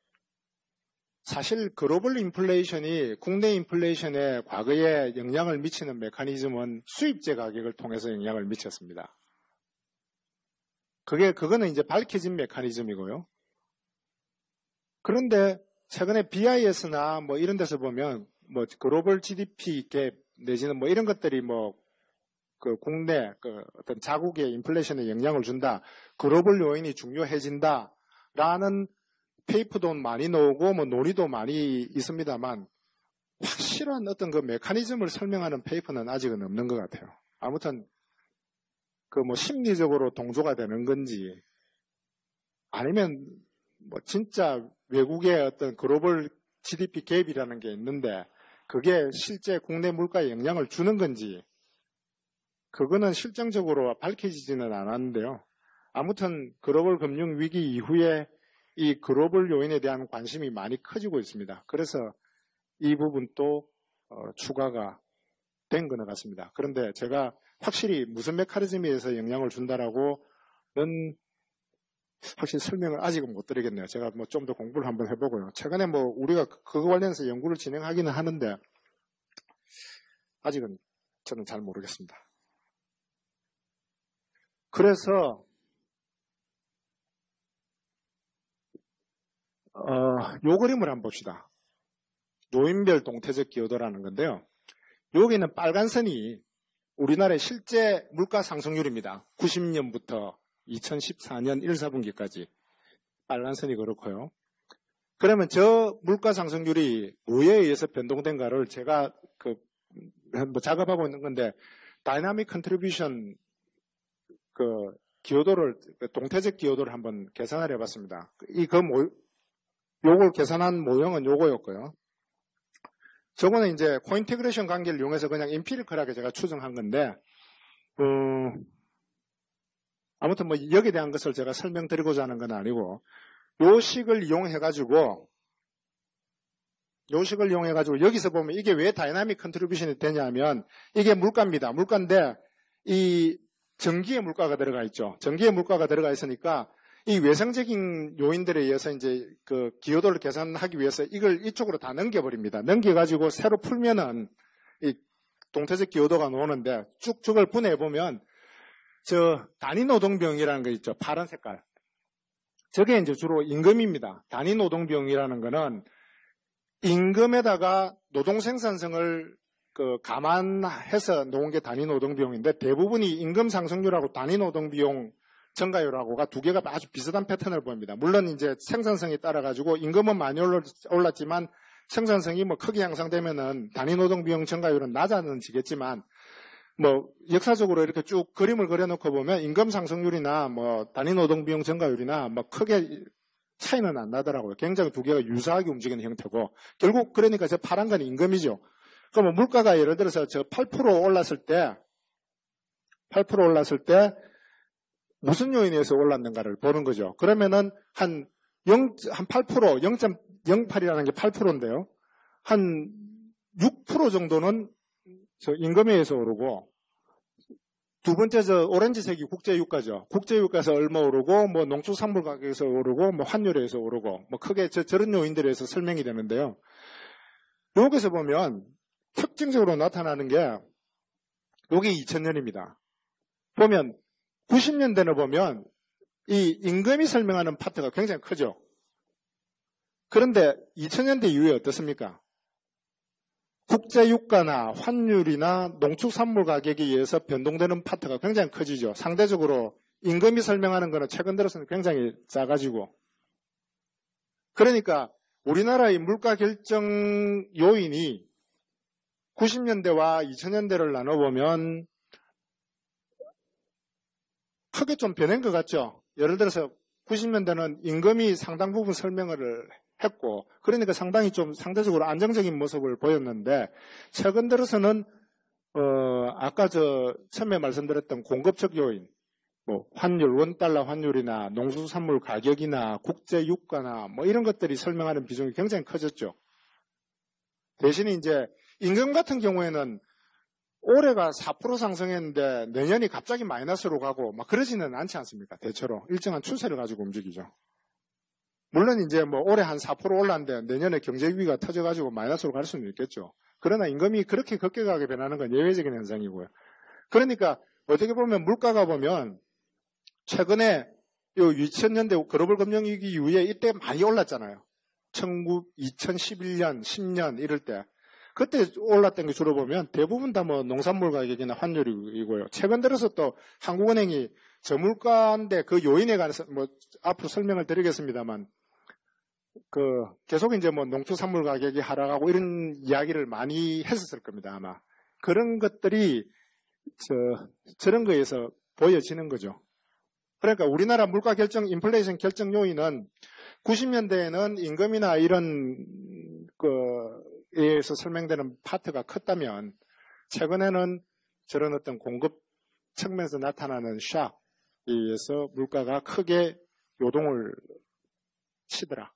사실 글로벌 인플레이션이 국내 인플레이션에 과거에 영향을 미치는 메커니즘은 수입제 가격을 통해서 영향을 미쳤습니다. 그거는 이제 밝혀진 메커니즘이고요. 그런데 최근에 BIS나 뭐 이런 데서 보면 뭐 글로벌 GDP 갭 내지는 뭐 이런 것들이 뭐 그 국내 어떤 자국의 인플레이션에 영향을 준다. 글로벌 요인이 중요해진다라는 페이퍼도 많이 나오고 뭐 논의도 많이 있습니다만 확실한 어떤 그 메커니즘을 설명하는 페이퍼는 아직은 없는 것 같아요. 아무튼 뭐 심리적으로 동조가 되는 건지 아니면 뭐 진짜 외국의 어떤 글로벌 GDP 갭이라는 게 있는데 그게 실제 국내 물가에 영향을 주는 건지 그거는 실정적으로 밝혀지지는 않았는데요. 아무튼 글로벌 금융 위기 이후에 이 글로벌 요인에 대한 관심이 많이 커지고 있습니다. 그래서 이 부분도 추가가 된 것 같습니다. 그런데 제가 확실히 무슨 메커니즘에 의해서 영향을 준다라고는 확실히 설명을 아직은 못 드리겠네요. 제가 뭐 좀 더 공부를 한번 해보고요. 최근에 뭐 우리가 그거 관련해서 연구를 진행하기는 하는데 아직은 저는 잘 모르겠습니다. 그래서 요 그림을 한번 봅시다. 요인별 동태적 기여도라는 건데요. 여기는 빨간 선이 우리나라의 실제 물가 상승률입니다. 90년부터 2014년 1, 4분기까지. 빨간 선이 그렇고요. 그러면 저 물가 상승률이 뭐에 의해서 변동된가를 제가 작업하고 있는 건데, 다이나믹 컨트리뷰션 기여도를, 동태적 기여도를 한번 계산을 해봤습니다. 요걸 계산한 모형은 요거였고요. 저거는 이제 코인테그레이션 관계를 이용해서 그냥 임피리컬하게 제가 추정한 건데, 아무튼 뭐 여기에 대한 것을 제가 설명드리고자 하는 건 아니고, 요 식을 이용해가지고 여기서 보면 이게 왜 다이나믹 컨트리뷰션이 되냐면, 이게 물가입니다. 물가인데, 이 전기의 물가가 들어가 있죠. 전기의 물가가 들어가 있으니까, 이 외성적인 요인들에 의해서 이제 기여도를 계산하기 위해서 이걸 이쪽으로 다 넘겨버립니다. 넘겨가지고 새로 풀면은 이 동태적 기여도가 나오는데, 쭉 저걸 분해해보면, 단위 노동비용이라는 거 있죠. 파란 색깔. 저게 이제 주로 임금입니다. 단위 노동비용이라는 거는 임금에다가 노동 생산성을 감안해서 놓은 게 단위 노동비용인데, 대부분이 임금 상승률하고 단위 노동비용 증가율하고가 두 개가 아주 비슷한 패턴을 보입니다. 물론 이제 생산성에 따라 가지고 임금은 많이 올랐지만 생산성이 뭐 크게 향상되면은 단위 노동비용 증가율은 낮아지겠지만, 뭐 역사적으로 이렇게 쭉 그림을 그려놓고 보면 임금 상승률이나 뭐 단위 노동비용 증가율이나 뭐 크게 차이는 안 나더라고요. 굉장히 두 개가 유사하게 움직이는 형태고, 결국 그러니까 저 파란 건 임금이죠. 그럼 물가가 예를 들어서 저 8% 올랐을 때 무슨 요인에 의해서 올랐는가를 보는 거죠. 그러면은 한 8%, 0.08이라는 게 8%인데요. 한 6% 정도는 저 임금에 의해서 오르고, 두 번째 저 오렌지색이 국제유가죠. 국제유가에서 얼마 오르고, 뭐 농축산물 가격에서 오르고, 뭐 환율에 의해서 오르고, 뭐 크게 저런 요인들에 의해서 설명이 되는데요. 여기서 보면 특징적으로 나타나는 게 여기 2000년입니다. 보면 90년대는 보면 이 임금이 설명하는 파트가 굉장히 크죠. 그런데 2000년대 이후에 어떻습니까? 국제유가나 환율이나 농축산물 가격에 의해서 변동되는 파트가 굉장히 커지죠. 상대적으로 임금이 설명하는 거는 최근 들어서는 굉장히 작아지고. 그러니까 우리나라의 물가 결정 요인이 90년대와 2000년대를 나눠보면 크게 좀 변한 것 같죠. 예를 들어서 90년대는 임금이 상당 부분 설명을 했고, 그러니까 상당히 좀 상대적으로 안정적인 모습을 보였는데, 최근 들어서는 아까 처음에 말씀드렸던 공급적 요인, 뭐 환율, 원달러 환율이나 농수산물 가격이나 국제유가나 뭐 이런 것들이 설명하는 비중이 굉장히 커졌죠. 대신에 이제 임금 같은 경우에는 올해가 4% 상승했는데 내년이 갑자기 마이너스로 가고 막 그러지는 않지 않습니까? 대체로 일정한 추세를 가지고 움직이죠. 물론 이제 뭐 올해 한 4% 올랐는데 내년에 경제 위기가 터져가지고 마이너스로 갈 수는 있겠죠. 그러나 임금이 그렇게 급격하게 변하는 건 예외적인 현상이고요. 그러니까 어떻게 보면 물가가 보면 최근에 2000년대 글로벌 금융위기 이후에 이때 많이 올랐잖아요. 2011년, 10년 이럴 때. 그때 올랐던 게 주로 보면 대부분 다 뭐 농산물 가격이나 환율이고요. 최근 들어서 또 한국은행이 저물가인데 그 요인에 관해서 뭐 앞으로 설명을 드리겠습니다만 계속 이제 뭐 농축산물 가격이 하락하고 이런 이야기를 많이 했었을 겁니다, 아마. 그런 것들이 저런 거에서 보여지는 거죠. 그러니까 우리나라 물가 결정, 인플레이션 결정 요인은 90년대에는 임금이나 이런 에서 설명되는 파트가 컸다면 최근에는 저런 어떤 공급 측면에서 나타나는 샥에 의해서 물가가 크게 요동을 치더라라고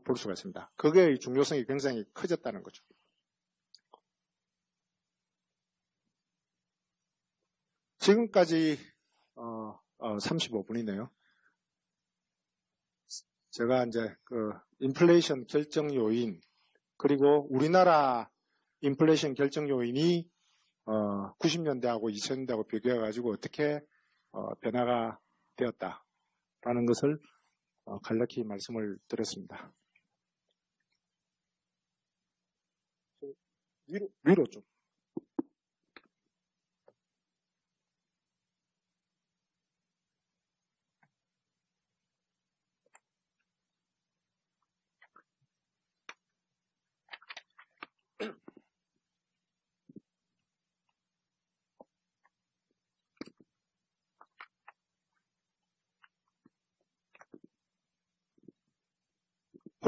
볼 수가 있습니다. 그게 중요성이 굉장히 커졌다는 거죠. 지금까지 35분이네요. 제가 이제 인플레이션 결정 요인 그리고 우리나라 인플레이션 결정 요인이 90년대하고 2000년대하고 비교해가지고 어떻게 변화가 되었다라는 것을 간략히 말씀을 드렸습니다. 위로 좀.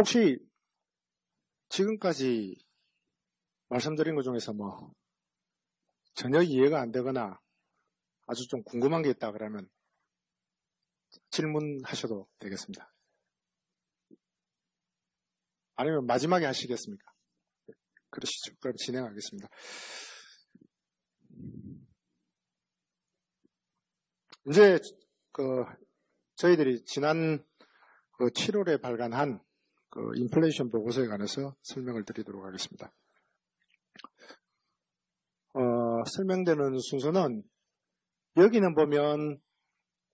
혹시 지금까지 말씀드린 것 중에서 전혀 이해가 안 되거나 아주 좀 궁금한 게 있다 그러면 질문하셔도 되겠습니다. 아니면 마지막에 하시겠습니까? 그러시죠. 그럼 진행하겠습니다. 이제 저희들이 지난 7월에 발간한 인플레이션 보고서에 관해서 설명을 드리도록 하겠습니다. 설명되는 순서는 여기는 보면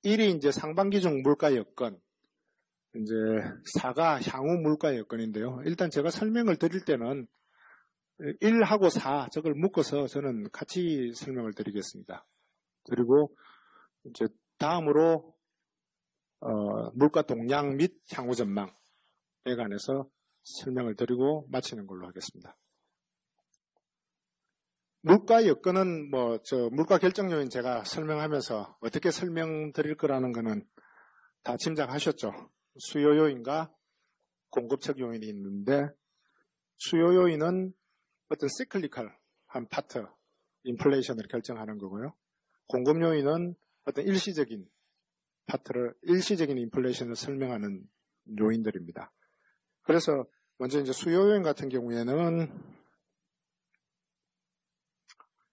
1이 이제 상반기 중 물가 여건, 이제 4가 향후 물가 여건인데요. 일단 제가 설명을 드릴 때는 1하고 4 저걸 묶어서 저는 같이 설명을 드리겠습니다. 그리고 이제 다음으로 물가 동향 및 향후 전망에 관해서 설명을 드리고 마치는 걸로 하겠습니다. 물가 여건은 물가 결정 요인 제가 설명하면서 어떻게 설명드릴 거라는 거는 다 짐작하셨죠. 수요 요인과 공급侧 요인이 있는데 수요 요인은 어떤 시클리컬한 파트, 인플레이션을 결정하는 거고요. 공급 요인은 어떤 일시적인 파트를, 일시적인 인플레이션을 설명하는 요인들입니다. 그래서 먼저 이제 수요 요인 같은 경우에는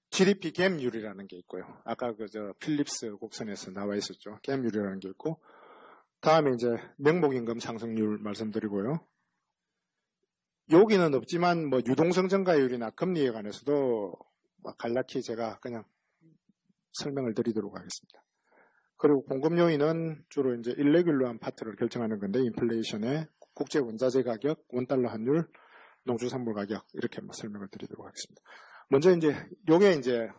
GDP 갭률이라는 게 있고요. 아까 필립스 곡선에서 나와 있었죠. 갭률이라는 게 있고, 다음에 이제 명목임금 상승률 말씀드리고요. 여기는 없지만 유동성 증가율이나 금리에 관해서도 간략히 제가 그냥 설명을 드리도록 하겠습니다. 그리고 공급 요인은 주로 이제 일레귤러한 파트를 결정하는 건데, 인플레이션의 국제 원자재 가격, 원달러 환율, 농수산물 가격 이렇게 설명을 드리도록 하겠습니다. 먼저 요게 이제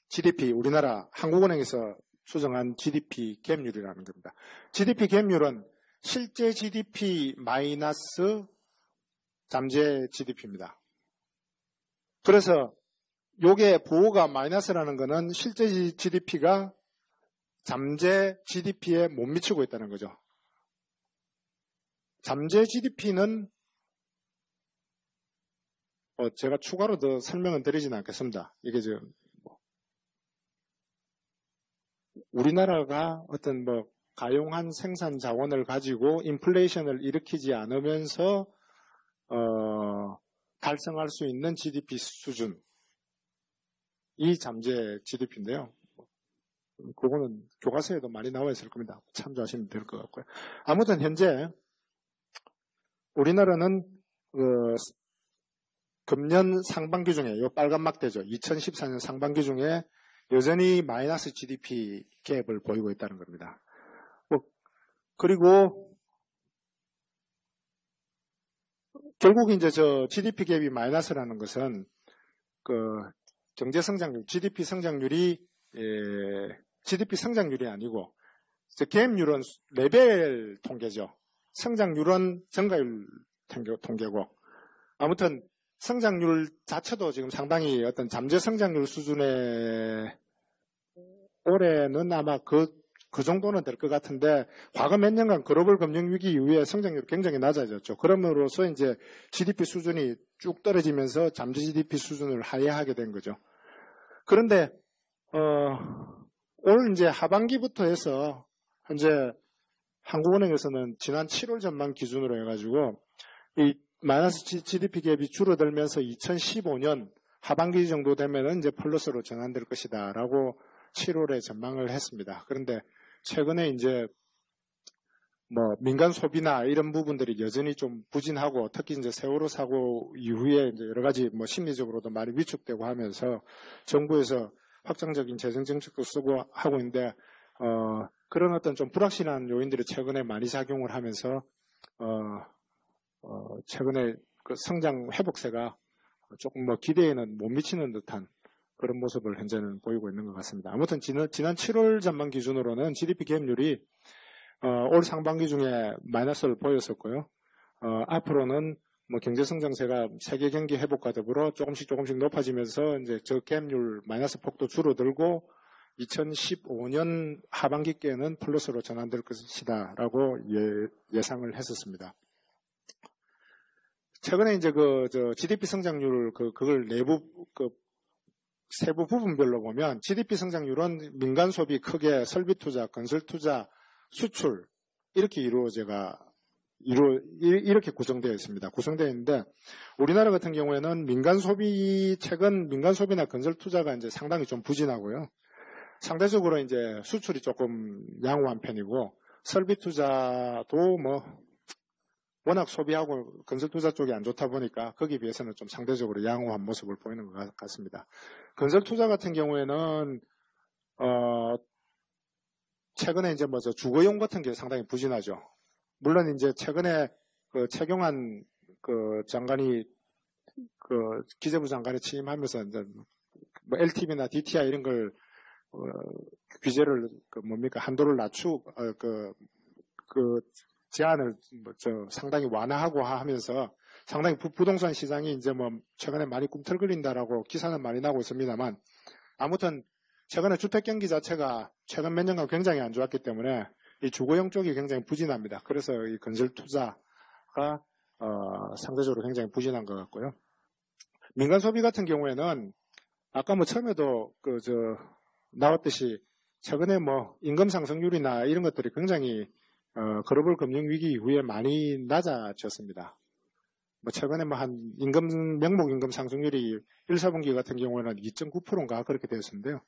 GDP, 우리나라 한국은행에서 수정한 GDP 갭률이라는 겁니다. GDP 갭률은 실제 GDP 마이너스 잠재 GDP입니다. 그래서 요게 부호가 마이너스라는 거는 실제 GDP가 잠재 GDP에 못 미치고 있다는 거죠. 잠재 GDP는 제가 추가로 더 설명은 드리지는 않겠습니다. 이게 지금 우리나라가 어떤 가용한 생산 자원을 가지고 인플레이션을 일으키지 않으면서 달성할 수 있는 GDP 수준, 이 잠재 GDP인데요. 그거는 교과서에도 많이 나와 있을 겁니다. 참조하시면 될 것 같고요. 아무튼 현재 우리나라는 금년 상반기 중에 요 빨간 막대죠. 2014년 상반기 중에 여전히 마이너스 GDP 갭을 보이고 있다는 겁니다. 그리고 결국 이제 GDP 갭이 마이너스라는 것은 경제 성장률, GDP 성장률이 아니고 갭률은 레벨 통계죠. 성장률은 증가율 통계고, 아무튼 성장률 자체도 지금 상당히 어떤 잠재 성장률 수준의, 올해는 아마 그 정도는 될 것 같은데, 과거 몇 년간 글로벌 금융위기 이후에 성장률이 굉장히 낮아졌죠. 그럼으로써 이제 GDP 수준이 쭉 떨어지면서 잠재 GDP 수준을 하회하게 된 거죠. 그런데, 올 이제 하반기부터 해서, 현재 한국은행에서는 지난 7월 전망 기준으로 해가지고, 이 마이너스 GDP 갭이 줄어들면서 2015년 하반기 정도 되면은 이제 플러스로 전환될 것이다 라고 7월에 전망을 했습니다. 그런데 최근에 이제 민간 소비나 이런 부분들이 여전히 좀 부진하고, 특히 이제 세월호 사고 이후에 이제 여러 가지 심리적으로도 많이 위축되고 하면서 정부에서 확장적인 재정 정책도 쓰고 하고 있는데, 그런 어떤 좀 불확실한 요인들이 최근에 많이 작용을 하면서 최근에 그 성장 회복세가 조금 기대에는 못 미치는 듯한 그런 모습을 현재는 보이고 있는 것 같습니다. 아무튼 지난 7월 전망 기준으로는 GDP 갭률이 올 상반기 중에 마이너스를 보였었고요. 앞으로는 경제 성장세가 세계 경기 회복과 더불어 조금씩 높아지면서 이제 저 갭률 마이너스 폭도 줄어들고 2015년 하반기께는 플러스로 전환될 것이다라고 예상을 했었습니다. 최근에 이제 GDP 성장률 그걸 내부 세부 부분별로 보면 GDP 성장률은 민간 소비 크게 설비 투자, 건설 투자, 수출 이렇게 이렇게 구성되어 있습니다. 구성되어 있는데 우리나라 같은 경우에는 최근 민간 소비나 건설 투자가 이제 상당히 좀 부진하고요. 상대적으로 이제 수출이 조금 양호한 편이고 설비 투자도 워낙 소비하고 건설 투자 쪽이 안 좋다 보니까 거기에 비해서는 좀 상대적으로 양호한 모습을 보이는 것 같습니다. 건설 투자 같은 경우에는 최근에 이제 주거용 같은 게 상당히 부진하죠. 물론 이제 최근에 최경환 장관이 기재부 장관이 취임하면서 이제 LTV나 DTI 이런 걸 규제를 한도를 제한을 상당히 완화하고 하면서 상당히 부동산 시장이 이제 최근에 많이 꿈틀거린다라고 기사는 많이 나고 있습니다만 아무튼 최근에 주택 경기 자체가 최근 몇 년간 굉장히 안 좋았기 때문에 이 주거용 쪽이 굉장히 부진합니다. 그래서 이 건설 투자가 상대적으로 굉장히 부진한 것 같고요. 민간 소비 같은 경우에는 아까 처음에도 나왔듯이 최근에 임금 상승률이나 이런 것들이 굉장히 글로벌 금융 위기 이후에 많이 낮아졌습니다. 최근에 명목 임금 상승률이 1, 4분기 같은 경우에는 2.9%인가 그렇게 되었는데요.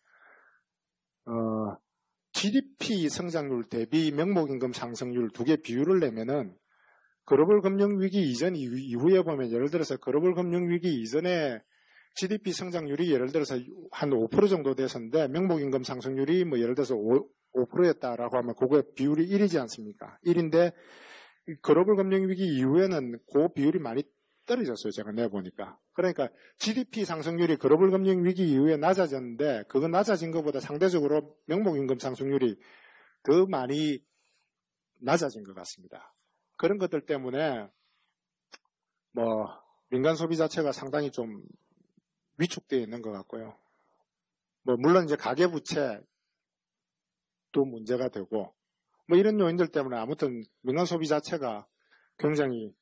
GDP 성장률 대비 명목 임금 상승률 두 개 비율을 내면은 글로벌 금융 위기 이전 이후에 보면 예를 들어서 글로벌 금융 위기 이전에 GDP 성장률이 예를 들어서 한 5% 정도 됐었는데 명목 임금 상승률이 예를 들어서 5%였다라고 하면 그거의 비율이 1이지 않습니까? 1인데 글로벌 금융위기 이후에는 그 비율이 많이 떨어졌어요. 제가 내보니까. 그러니까 GDP 상승률이 글로벌 금융위기 이후에 낮아졌는데 그거 낮아진 것보다 상대적으로 명목임금 상승률이 더 많이 낮아진 것 같습니다. 그런 것들 때문에 민간 소비 자체가 상당히 좀 위축되어 있는 것 같고요. 물론 이제 가계부채 또 문제가 되고 이런 요인들 때문에 아무튼 민간 소비 자체가 굉장히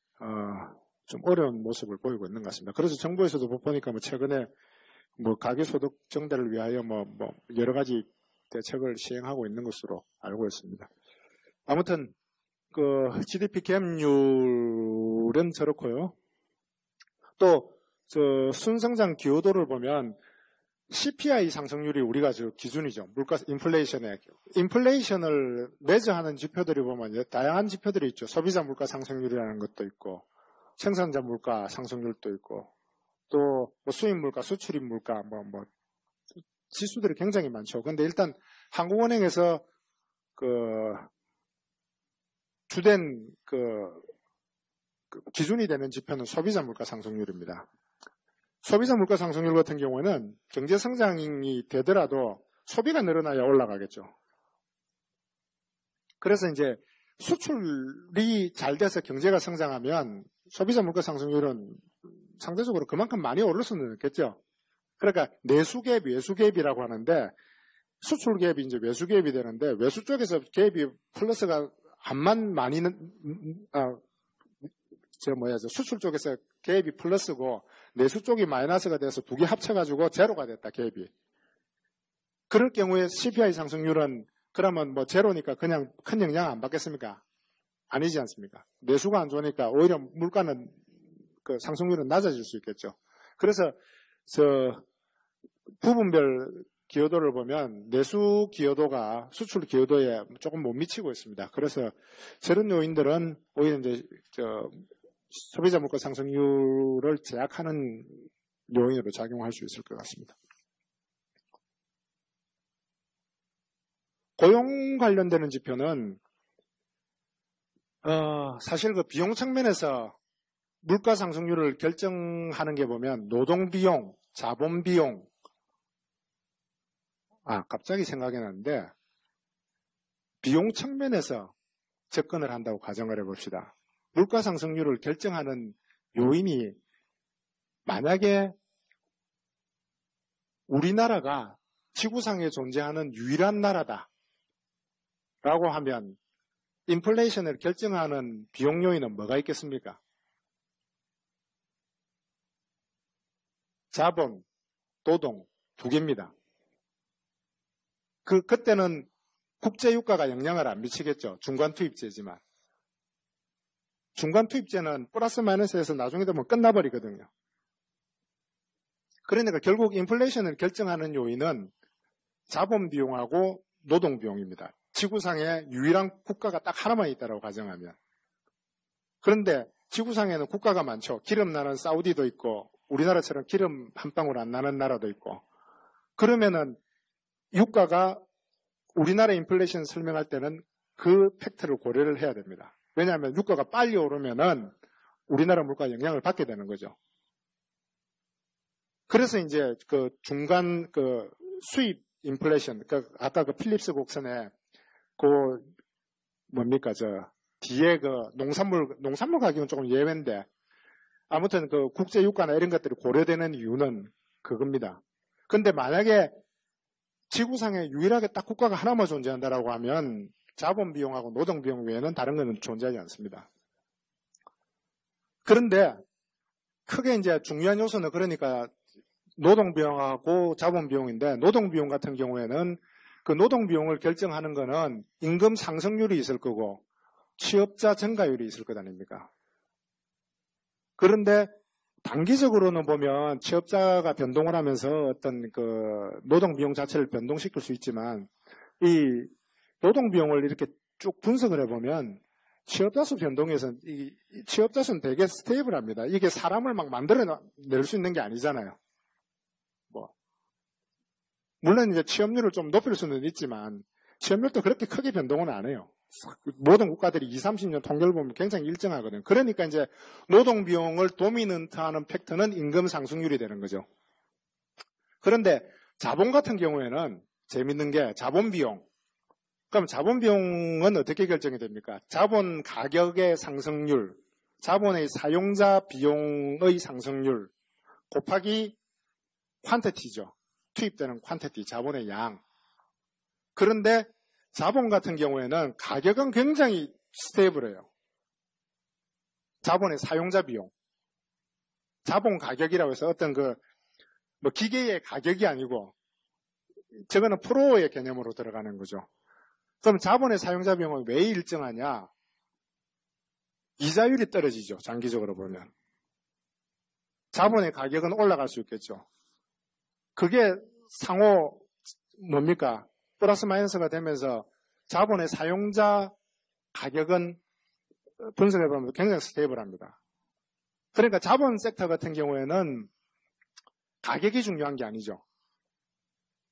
좀 어려운 모습을 보이고 있는 것 같습니다. 그래서 정부에서도 보니까 최근에 가계소득 증대를 위하여 여러 가지 대책을 시행하고 있는 것으로 알고 있습니다. 아무튼 GDP 갭률은 저렇고요. 또 순성장 기여도를 보면 CPI 상승률이 우리가 기준이죠. 물가 인플레이션을 매저하는 지표들이 보면 다양한 지표들이 있죠. 소비자 물가 상승률이라는 것도 있고 생산자 물가 상승률도 있고 또 수입 물가, 수출입 물가 지수들이 굉장히 많죠. 그런데 일단 한국은행에서 주된 기준이 되는 지표는 소비자 물가 상승률입니다. 소비자 물가 상승률 같은 경우에는 경제 성장이 되더라도 소비가 늘어나야 올라가겠죠. 그래서 이제 수출이 잘 돼서 경제가 성장하면 소비자 물가 상승률은 상대적으로 그만큼 많이 오를 수는 있겠죠. 그러니까 내수 갭, 외수 갭이라고 하는데 수출 갭이 이제 외수 갭이 되는데 외수 쪽에서 갭이 플러스가 수출 쪽에서 갭이 플러스고 내수 쪽이 마이너스가 돼서 두 개 합쳐가지고 제로가 됐다, 갭이. 그럴 경우에 CPI 상승률은 그러면 제로니까 그냥 큰 영향 안 받겠습니까? 아니지 않습니까? 내수가 안 좋으니까 오히려 물가는 상승률은 낮아질 수 있겠죠. 그래서 부분별 기여도를 보면 내수 기여도가 수출 기여도에 조금 못 미치고 있습니다. 그래서 저런 요인들은 오히려 이제 소비자 물가 상승률을 제약하는 요인으로 작용할 수 있을 것 같습니다. 고용 관련되는 지표는 사실 비용 측면에서 물가 상승률을 결정하는 게 보면 노동 비용, 자본 비용, 갑자기 생각이 나는데 비용 측면에서 접근을 한다고 가정을 해봅시다. 물가 상승률을 결정하는 요인이 만약에 우리나라가 지구상에 존재하는 유일한 나라다. 라고 하면 인플레이션을 결정하는 비용 요인은 뭐가 있겠습니까? 자본, 노동 두 개입니다. 그때는 국제유가가 영향을 안 미치겠죠. 중간투입제지만. 중간투입제는 플러스 마이너스에서 나중에 되면 끝나버리거든요. 그러니까 결국 인플레이션을 결정하는 요인은 자본 비용하고 노동 비용입니다. 지구상에 유일한 국가가 딱 하나만 있다고 가정하면. 그런데 지구상에는 국가가 많죠. 기름 나는 사우디도 있고 우리나라처럼 기름 한 방울 안 나는 나라도 있고. 그러면은 유가가 우리나라 인플레이션 설명할 때는 그 팩트를 고려를 해야 됩니다. 왜냐하면 유가가 빨리 오르면은 우리나라 물가에 영향을 받게 되는 거죠. 그래서 이제 그 중간 그 수입 인플레이션, 아까 그 필립스 곡선에 그 뭡니까 뒤에 그 농산물 가격은 조금 예외인데 아무튼 그 국제 유가나 이런 것들이 고려되는 이유는 그겁니다. 근데 만약에 지구상에 유일하게 딱 국가가 하나만 존재한다라고 하면 자본 비용하고 노동 비용 외에는 다른 것은 존재하지 않습니다. 그런데 크게 이제 중요한 요소는 그러니까 노동 비용하고 자본 비용인데 노동 비용 같은 경우에는 그 노동 비용을 결정하는 거는 임금 상승률이 있을 거고 취업자 증가율이 있을 것 아닙니까? 그런데 단기적으로는 보면 취업자가 변동을 하면서 어떤 그 노동 비용 자체를 변동시킬 수 있지만 이 노동 비용을 이렇게 쭉 분석을 해보면 취업자 수 변동에서는 이 취업자 수는 되게 스테이블합니다. 이게 사람을 막 만들어낼 수 있는 게 아니잖아요. 물론 이제 취업률을 좀 높일 수는 있지만 취업률도 그렇게 크게 변동은 안 해요. 모든 국가들이 20, 30년 통계를 보면 굉장히 일정하거든요. 그러니까 이제 노동 비용을 도미넌트하는 팩터는 임금 상승률이 되는 거죠. 그런데 자본 같은 경우에는 재밌는 게 자본 비용. 그럼 자본 비용은 어떻게 결정이 됩니까? 자본 가격의 상승률, 자본의 사용자 비용의 상승률 곱하기 퀀티티죠. 투입되는 퀀티티, 자본의 양. 그런데 자본 같은 경우에는 가격은 굉장히 스테이블해요. 자본의 사용자 비용. 자본 가격이라고 해서 어떤 기계의 가격이 아니고, 저거는 프로의 개념으로 들어가는 거죠. 그럼 자본의 사용자 비용은 왜 일정하냐? 이자율이 떨어지죠. 장기적으로 보면. 자본의 가격은 올라갈 수 있겠죠. 그게 상호 뭡니까? 플러스 마이너스가 되면서 자본의 사용자 가격은 분석해보면 굉장히 스테이블합니다. 그러니까 자본 섹터 같은 경우에는 가격이 중요한 게 아니죠.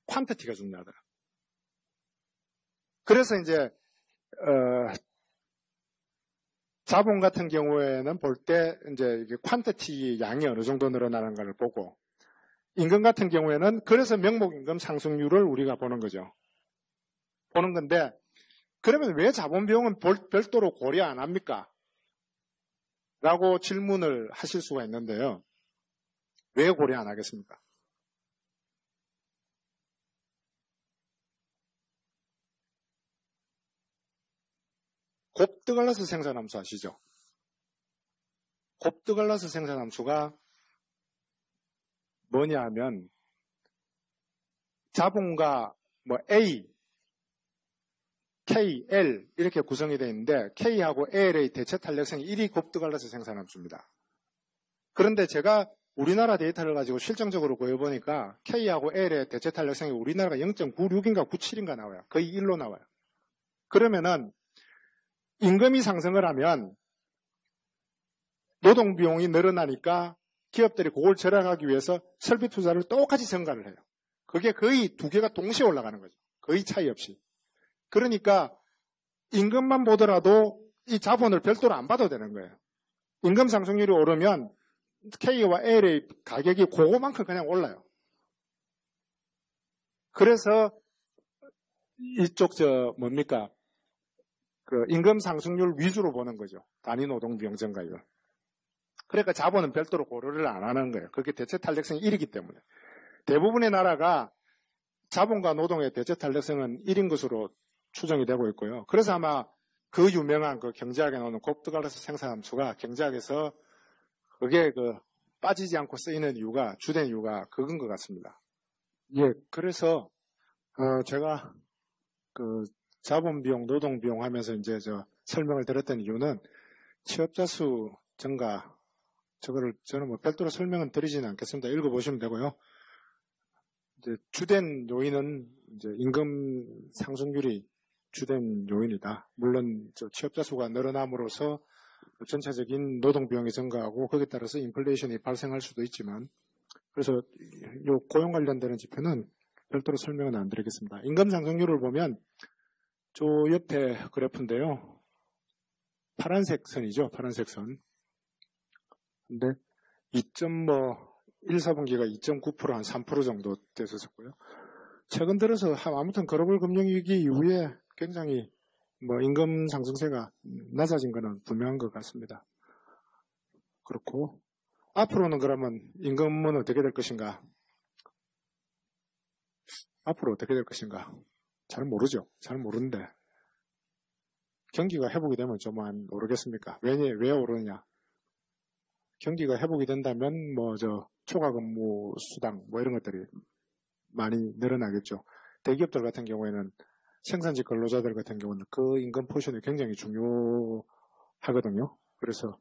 퀀티티가 중요하다. 그래서 이제 자본 같은 경우에는 볼 때 이제 이게 퀀티티 양이 어느 정도 늘어나는 걸 보고 임금 같은 경우에는 그래서 명목임금 상승률을 우리가 보는 거죠. 보는 건데 그러면 왜 자본 비용은 별도로 고려 안 합니까? 라고 질문을 하실 수가 있는데요. 왜 고려 안 하겠습니까? 곱드갈라스 생산함수 아시죠? 곱드갈라스 생산함수가 뭐냐 하면 자본과 A, K, L 이렇게 구성이 되어 있는데 K하고 L의 대체 탄력성이 1이 곱드갈라스 생산함수입니다. 그런데 제가 우리나라 데이터를 가지고 실정적으로 보여보니까 K하고 L의 대체 탄력성이 우리나라가 0.96인가 97인가 나와요. 거의 1로 나와요. 그러면은 임금이 상승을 하면 노동 비용이 늘어나니까 기업들이 그걸 절약하기 위해서 설비 투자를 똑같이 증가를 해요. 그게 거의 두 개가 동시에 올라가는 거죠. 거의 차이 없이. 그러니까 임금만 보더라도 이 자본을 별도로 안 봐도 되는 거예요. 임금 상승률이 오르면 K와 L의 가격이 그거만큼 그냥 올라요. 그래서 이쪽 뭡니까? 그 임금 상승률 위주로 보는 거죠. 단위 노동 비용 증가율. 그러니까 자본은 별도로 고려를 안 하는 거예요. 그게 대체 탄력성이 1이기 때문에. 대부분의 나라가 자본과 노동의 대체 탄력성은 1인 것으로 추정이 되고 있고요. 그래서 아마 그 유명한 그 경제학에 나오는 곱드갈라스 생산함수가 경제학에서 그게 빠지지 않고 쓰이는 이유가, 주된 이유가 그건 것 같습니다. 예, 그래서, 제가 자본 비용, 노동 비용 하면서 이제 설명을 드렸던 이유는 취업자 수 증가, 저거를 저는 뭐 별도로 설명은 드리지는 않겠습니다. 읽어보시면 되고요. 이제 주된 요인은 이제 임금 상승률이 주된 요인이다. 물론 취업자 수가 늘어남으로써 전체적인 노동 비용이 증가하고 거기에 따라서 인플레이션이 발생할 수도 있지만, 그래서 요 고용 관련되는 지표는 별도로 설명은 안 드리겠습니다. 임금 상승률을 보면 저 옆에 그래프인데요. 파란색 선이죠. 파란색 선. 근데 1, 4분기가 2.9% 한 3% 정도 됐었고요. 최근 들어서 아무튼 글로벌 금융위기 이후에 굉장히 임금 상승세가 낮아진 것은 분명한 것 같습니다. 그렇고 앞으로는 그러면 임금은 어떻게 될 것인가? 앞으로 어떻게 될 것인가? 잘 모르죠. 잘 모르는데 경기가 회복이 되면 좀 안 오르겠습니까? 왜 오르느냐? 경기가 회복이 된다면 초과 근무 수당 이런 것들이 많이 늘어나겠죠. 대기업들 같은 경우에는 생산직 근로자들 같은 경우는 그 임금 포션이 굉장히 중요하거든요. 그래서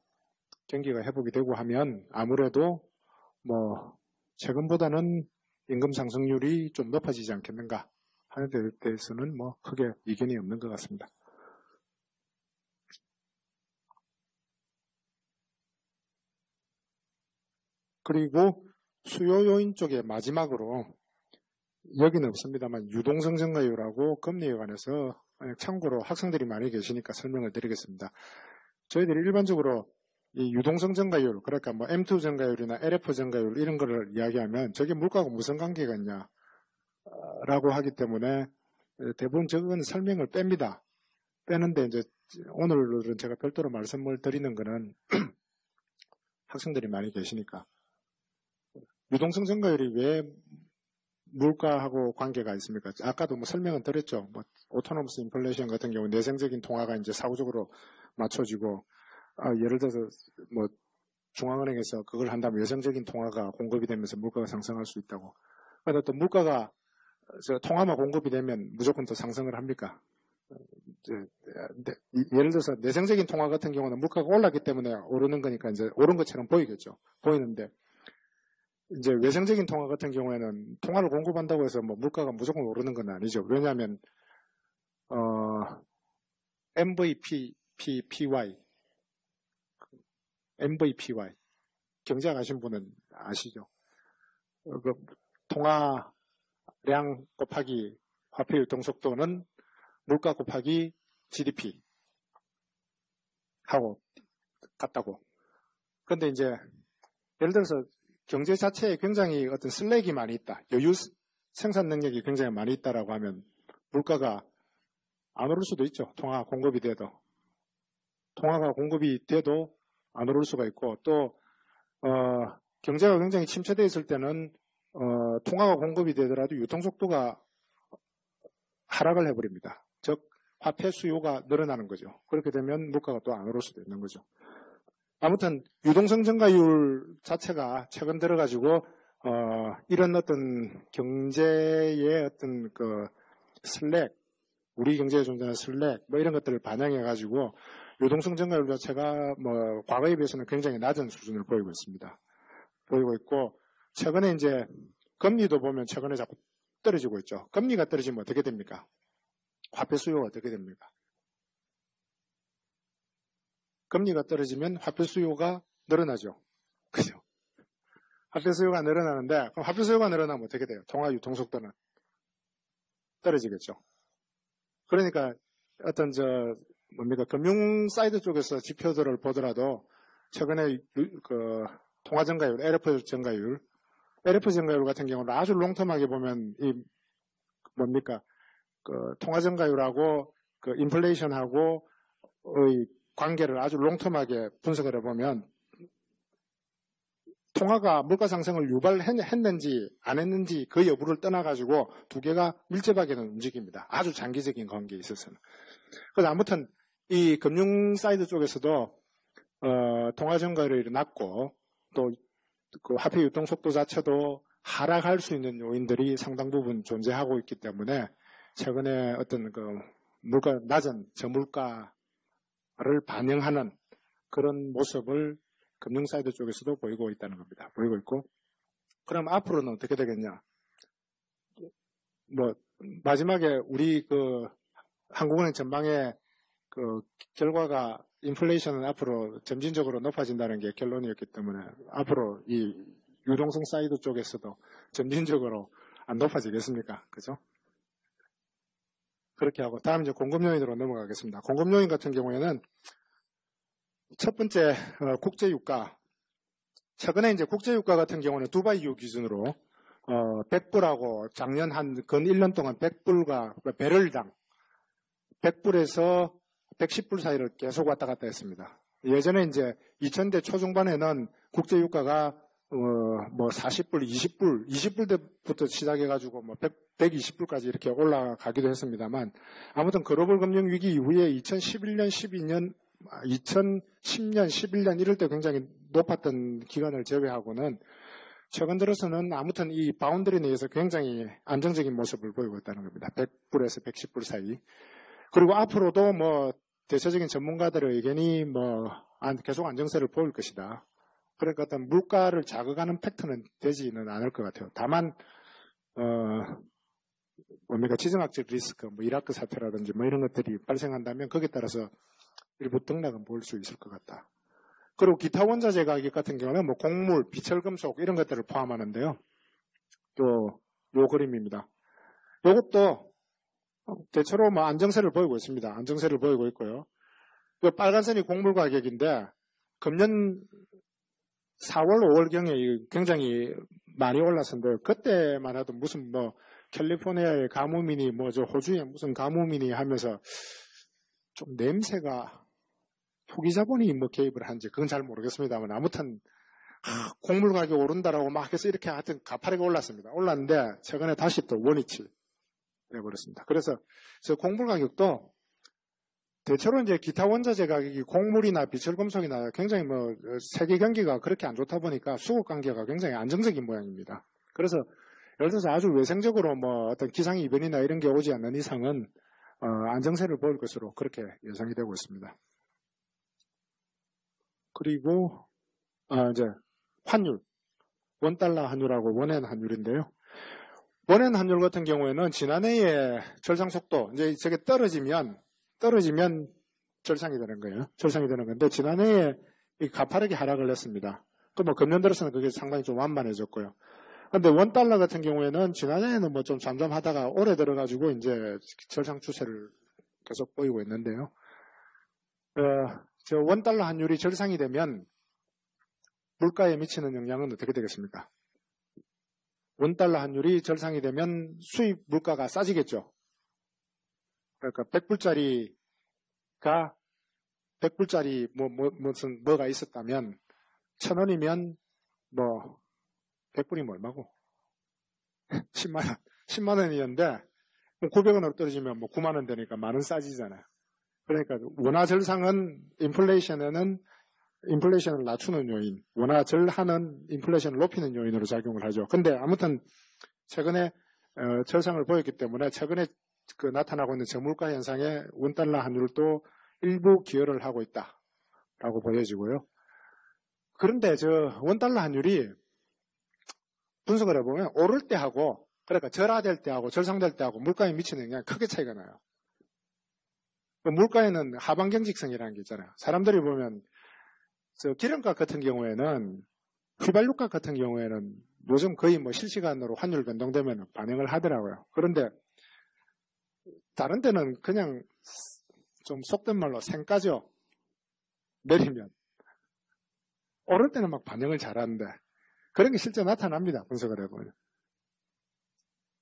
경기가 회복이 되고 하면 아무래도 최근보다는 임금 상승률이 좀 높아지지 않겠는가 하는 데 대해서는 크게 이견이 없는 것 같습니다. 그리고 수요 요인 쪽에 마지막으로 여기는 없습니다만 유동성 증가율하고 금리에 관해서 참고로 학생들이 많이 계시니까 설명을 드리겠습니다. 저희들이 일반적으로 이 유동성 증가율, 그러니까 M2 증가율이나 LF 증가율 이런 거를 이야기하면 저게 물가하고 무슨 관계가 있냐 라고 하기 때문에 대부분 저건 설명을 뺍니다. 빼는데 이제 오늘은 제가 별도로 말씀을 드리는 거는 학생들이 많이 계시니까 유동성 증가율이 왜 물가하고 관계가 있습니까? 아까도 설명은 드렸죠. 오토노머스 인플레이션 같은 경우 내생적인 통화가 이제 사후적으로 맞춰지고, 예를 들어서 중앙은행에서 그걸 한다면 외생적인 통화가 공급이 되면서 물가가 상승할 수 있다고. 그런데 또 물가가 통화만 공급이 되면 무조건 더 상승을 합니까? 예를 들어서 내생적인 통화 같은 경우는 물가가 올랐기 때문에 오르는 거니까 이제 오른 것처럼 보이겠죠. 보이는데 이제 외생적인 통화 같은 경우에는 통화를 공급한다고 해서 물가가 무조건 오르는 건 아니죠. 왜냐하면 MVPY 경제학 아신 분은 아시죠? 통화량 곱하기 화폐 유통 속도는 물가 곱하기 GDP 하고 같다고. 그런데 이제 예를 들어서 경제 자체에 굉장히 어떤 슬랙이 많이 있다. 여유 생산 능력이 굉장히 많이 있다라고 하면 물가가 안 오를 수도 있죠. 통화 공급이 돼도. 통화가 공급이 돼도 안 오를 수가 있고 또 경제가 굉장히 침체되어 있을 때는 통화가 공급이 되더라도 유통 속도가 하락을 해버립니다. 즉 화폐 수요가 늘어나는 거죠. 그렇게 되면 물가가 또 안 오를 수도 있는 거죠. 아무튼 유동성 증가율 자체가 최근 들어가지고 이런 어떤 경제의 어떤 슬랙, 우리 경제에 존재하는 슬랙 이런 것들을 반영해가지고 유동성 증가율 자체가 과거에 비해서는 굉장히 낮은 수준을 보이고 있습니다. 보이고 있고 최근에 이제 금리도 보면 최근에 자꾸 떨어지고 있죠. 금리가 떨어지면 어떻게 됩니까? 화폐 수요가 어떻게 됩니까? 금리가 떨어지면 화폐 수요가 늘어나죠. 그죠? 화폐 수요가 늘어나는데, 그럼 화폐 수요가 늘어나면 어떻게 돼요? 통화 유통 속도는 떨어지겠죠. 그러니까 어떤 금융 사이드 쪽에서 지표들을 보더라도 최근에 통화 증가율, LF 증가율 같은 경우는 아주 롱텀하게 보면 통화 증가율하고 인플레이션하고 관계를 아주 롱텀하게 분석을 해보면 통화가 물가 상승을 유발했는지 안 했는지 그 여부를 떠나가지고 두 개가 밀접하게는 움직입니다. 아주 장기적인 관계에 있어서는. 그래서 아무튼 이 금융 사이드 쪽에서도 통화 증가율이 낮고 또 그 화폐 유통 속도 자체도 하락할 수 있는 요인들이 상당 부분 존재하고 있기 때문에 최근에 어떤 그 낮은 저물가를 반영하는 그런 모습을 금융 사이드 쪽에서도 보이고 있다는 겁니다. 보이고 있고. 그럼 앞으로는 어떻게 되겠냐? 마지막에 우리 한국은행 전망의 결과가 인플레이션은 앞으로 점진적으로 높아진다는 게 결론이었기 때문에 앞으로 이 유동성 사이드 쪽에서도 점진적으로 안 높아지겠습니까? 그죠? 그렇게 하고 다음 이제 공급 요인으로 넘어가겠습니다. 공급 요인 같은 경우에는 첫 번째 국제 유가. 최근에 이제 국제 유가 같은 경우는 두바이유 기준으로 100불하고 작년 근 1년 동안 100불과 배럴당 100불에서 110불 사이를 계속 왔다 갔다 했습니다. 예전에 이제 2000대 초중반에는 국제 유가가 40불, 20불 때부터 시작해가지고 120불까지 이렇게 올라가기도 했습니다만 아무튼 글로벌 금융 위기 이후에 2011년, 2010년, 11년 이럴 때 굉장히 높았던 기간을 제외하고는 최근 들어서는 아무튼 이 바운더리 내에서 굉장히 안정적인 모습을 보이고 있다는 겁니다. 100불에서 110불 사이. 그리고 앞으로도 대체적인 전문가들의 의견이 계속 안정세를 보일 것이다. 그러니까 어떤 물가를 자극하는 팩터는 되지는 않을 것 같아요. 다만, 지정학적 리스크, 이라크 사태라든지 이런 것들이 발생한다면 거기에 따라서 일부 등락은 보일 수 있을 것 같다. 그리고 기타 원자재 가격 같은 경우는 곡물, 비철금속 이런 것들을 포함하는데요. 요 그림입니다. 요것도 대체로 안정세를 보이고 있습니다. 안정세를 보이고 있고요. 요 빨간 선이 곡물 가격인데 금년 4월, 5월경에 굉장히 많이 올랐었는데 그때만 해도 무슨 캘리포니아의 가뭄이니 호주의 무슨 가뭄이니 하면서 좀 냄새가 투기 자본이 개입을 한지 그건 잘 모르겠습니다만 아무튼 곡물 가격 오른다라고 막 해서 이렇게 하여튼 가파르게 올랐습니다. 올랐는데 최근에 다시 또 원위치 해버렸습니다. 그래서 곡물 가격도 대체로 이제 기타 원자재 가격이 곡물이나 비철금속이나 굉장히 세계 경기가 그렇게 안 좋다 보니까 수급 관계가 굉장히 안정적인 모양입니다. 그래서 예를 들어서 아주 외생적으로 어떤 기상 이변이나 이런 게 오지 않는 이상은 안정세를 보일 것으로 그렇게 예상이 되고 있습니다. 그리고 이제 환율, 원달러 환율하고 원엔 환율인데요. 원엔 환율 같은 경우에는 지난해에 절상 속도, 이제 저게 떨어지면 절상이 되는 거예요. 절상이 되는 건데, 지난해에 가파르게 하락을 했습니다. 금년 들어서는 그게 상당히 좀 완만해졌고요. 근데 원달러 같은 경우에는 지난해에는 좀 잠잠하다가 올해 들어가지고 이제 절상 추세를 계속 보이고 있는데요. 원달러 환율이 절상이 되면 물가에 미치는 영향은 어떻게 되겠습니까? 원달러 환율이 절상이 되면 수입 물가가 싸지겠죠. 그러니까 100불짜리 뭐가 있었다면 1000원이면 100불이면 얼마고? 10만 원이었는데 900원으로 떨어지면 9만 원 되니까 만원 싸지잖아요. 그러니까 원화 절상은 인플레이션을 낮추는 요인, 원화 절하는 인플레이션을 높이는 요인으로 작용을 하죠. 근데 아무튼 최근에 절상을 보였기 때문에 최근에 나타나고 있는 저물가 현상에 원달러 환율도 일부 기여를 하고 있다라고 보여지고요. 그런데 원달러 환율이 분석을 해보면 오를 때하고 그러니까 절하될 때하고 절상될 때하고 물가에 미치는 영향이 크게 차이가 나요. 물가에는 하방경직성이라는 게 있잖아요. 사람들이 보면 기름값 같은 경우에는 휘발유값 같은 경우에는 요즘 거의 실시간으로 환율 변동되면 반영을 하더라고요. 그런데 다른 데는 그냥 좀 속된 말로 생까죠. 내리면 오를 때는 막 반영을 잘하는데 그런 게 실제 나타납니다. 분석을 해보면.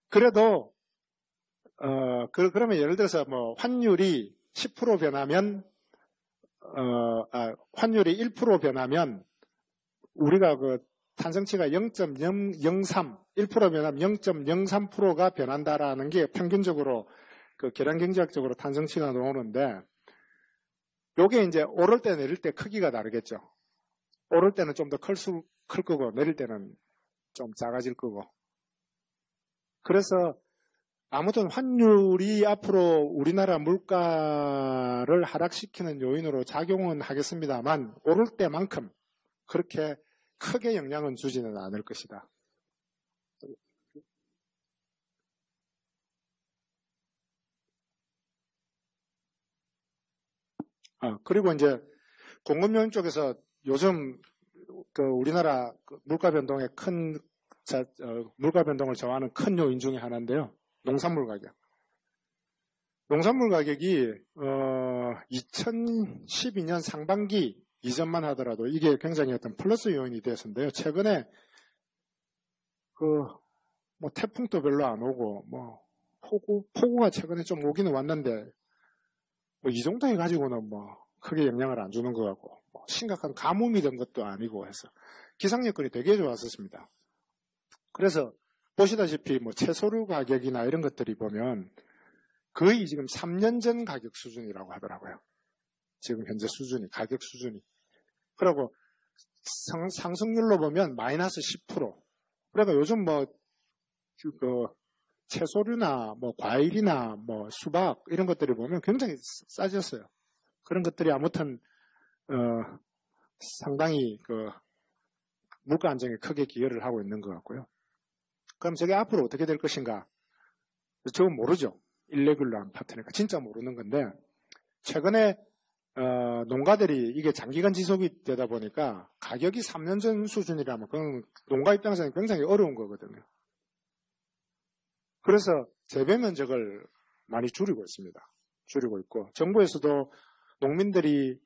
그래도 그러면 예를 들어서 환율이 10% 변하면 환율이 1% 변하면 우리가 탄성치가 0.003, 1% 변하면 0.03%가 변한다라는 게 평균적으로 그 계량경제학적으로 탄성치가 나오는데, 요게 이제 오를 때 내릴 때 크기가 다르겠죠. 오를 때는 좀 더 클 거고, 내릴 때는 좀 작아질 거고. 그래서 아무튼 환율이 앞으로 우리나라 물가를 하락시키는 요인으로 작용은 하겠습니다만, 오를 때만큼 그렇게 크게 영향은 주지는 않을 것이다. 그리고 이제 공급요인 쪽에서 요즘 그 우리나라 물가 변동의 물가 변동을 저하는 큰 요인 중에 하나인데요. 농산물 가격. 농산물 가격이 2012년 상반기 이전만 하더라도 이게 굉장히 어떤 플러스 요인이 됐었는데요. 최근에 뭐 태풍도 별로 안 오고 뭐 폭우가 최근에 좀 오기는 왔는데 뭐 이 정도 해가지고는 뭐 크게 영향을 안 주는 것 같고 뭐 심각한 가뭄이 된 것도 아니고 해서 기상 여건이 되게 좋았었습니다. 그래서 보시다시피 뭐 채소류 가격이나 이런 것들이 보면 거의 지금 3년 전 가격 수준이라고 하더라고요. 지금 현재 수준이, 가격 수준이. 그리고 상승률로 보면 마이너스 10%. 그러니까 요즘 뭐 채소류나 뭐 과일이나 뭐 수박 이런 것들을 보면 굉장히 싸졌어요. 그런 것들이 아무튼 상당히 물가 안정에 크게 기여를 하고 있는 것 같고요. 그럼 저게 앞으로 어떻게 될 것인가? 저건 모르죠. 일레귤러한 파트니까 진짜 모르는 건데 최근에 농가들이 이게 장기간 지속이 되다 보니까 가격이 3년 전 수준이라면 그건 농가 입장에서는 굉장히 어려운 거거든요. 그래서 재배 면적을 많이 줄이고 있습니다. 줄이고 있고 정부에서도 농민들이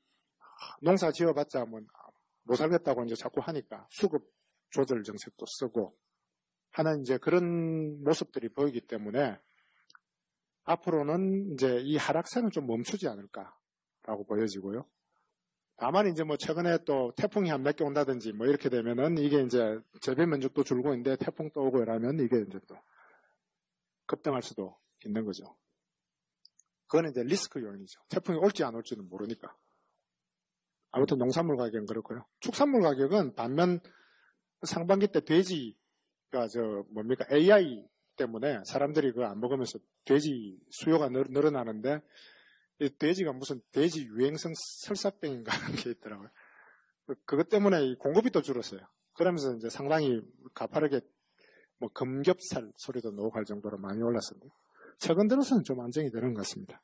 농사 지어봤자 뭐 못 살겠다고 이제 자꾸 하니까 수급 조절 정책도 쓰고 하는 이제 그런 모습들이 보이기 때문에 앞으로는 이제 이 하락세는 좀 멈추지 않을까라고 보여지고요. 다만 이제 뭐 최근에 또 태풍이 한 몇 개 온다든지 뭐 이렇게 되면은 이게 이제 재배 면적도 줄고 있는데 태풍 또 오고 이러면 이게 이제 또 급등할 수도 있는 거죠. 그건 이제 리스크 요인이죠. 태풍이 올지 안 올지는 모르니까. 아무튼 농산물 가격은 그렇고요. 축산물 가격은 반면 상반기 때 돼지가 AI 때문에 사람들이 그거 안 먹으면서 돼지 수요가 늘어나는데 이 돼지가 무슨 돼지 유행성 설사병인가 하는 게 있더라고요. 그것 때문에 이 공급이 또 줄었어요. 그러면서 이제 상당히 가파르게 뭐 금겹살 소리도 나고 할 정도로 많이 올랐었는데 최근 들어서는 좀 안정이 되는 것 같습니다.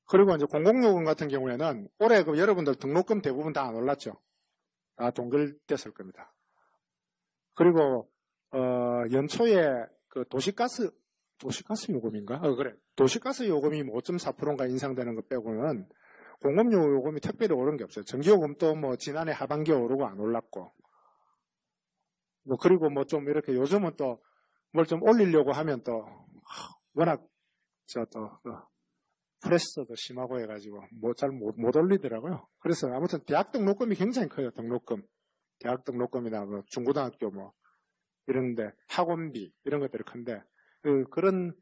그리고 이제 공공요금 같은 경우에는 올해 여러분들 등록금 대부분 다 안 올랐죠. 다 동결됐을 겁니다. 그리고 연초에 그 도시가스 요금인가? 그래. 도시가스 요금이 5.4%인가 인상되는 것 빼고는 공업요금이 특별히 오른 게 없어요. 전기요금도 뭐 지난해 하반기에 오르고 안 올랐고. 뭐 그리고 뭐 좀 이렇게 요즘은 또 뭘 좀 올리려고 하면 또 워낙 프레스도 심하고 해가지고 잘 못 올리더라고요. 그래서 아무튼 대학 등록금이 굉장히 커요. 등록금. 대학 등록금이나 뭐 중고등학교 뭐 이런데 학원비 이런 것들이 큰데 그런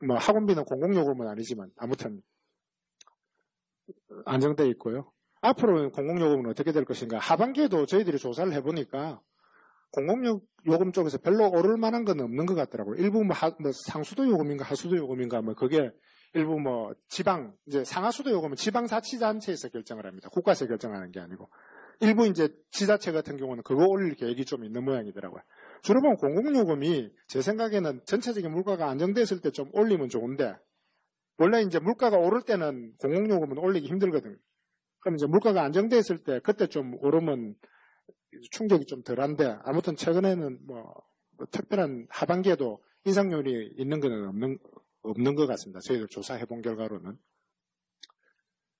뭐 학원비는 공공요금은 아니지만 아무튼 안정돼 있고요. 앞으로 공공요금은 어떻게 될 것인가? 하반기에도 저희들이 조사를 해보니까 공공요금 쪽에서 별로 오를 만한 건 없는 것 같더라고요. 일부 뭐 상수도 요금인가 하수도 요금인가 뭐 그게 일부 뭐 지방 이제 상하수도 요금은 지방자치단체에서 결정을 합니다. 국가에서 결정하는 게 아니고 일부 이제 지자체 같은 경우는 그거 올릴 계획이 좀 있는 모양이더라고요. 주로 보면 공공요금이 제 생각에는 전체적인 물가가 안정됐을 때 좀 올리면 좋은데 원래 이제 물가가 오를 때는 공공요금은 올리기 힘들거든요. 그럼 이제 물가가 안정됐을 때 그때 좀 오르면 충격이 좀 덜한데 아무튼 최근에는 뭐 특별한 하반기에도 인상률이 있는 건 없는 것 같습니다. 저희들 조사해 본 결과로는.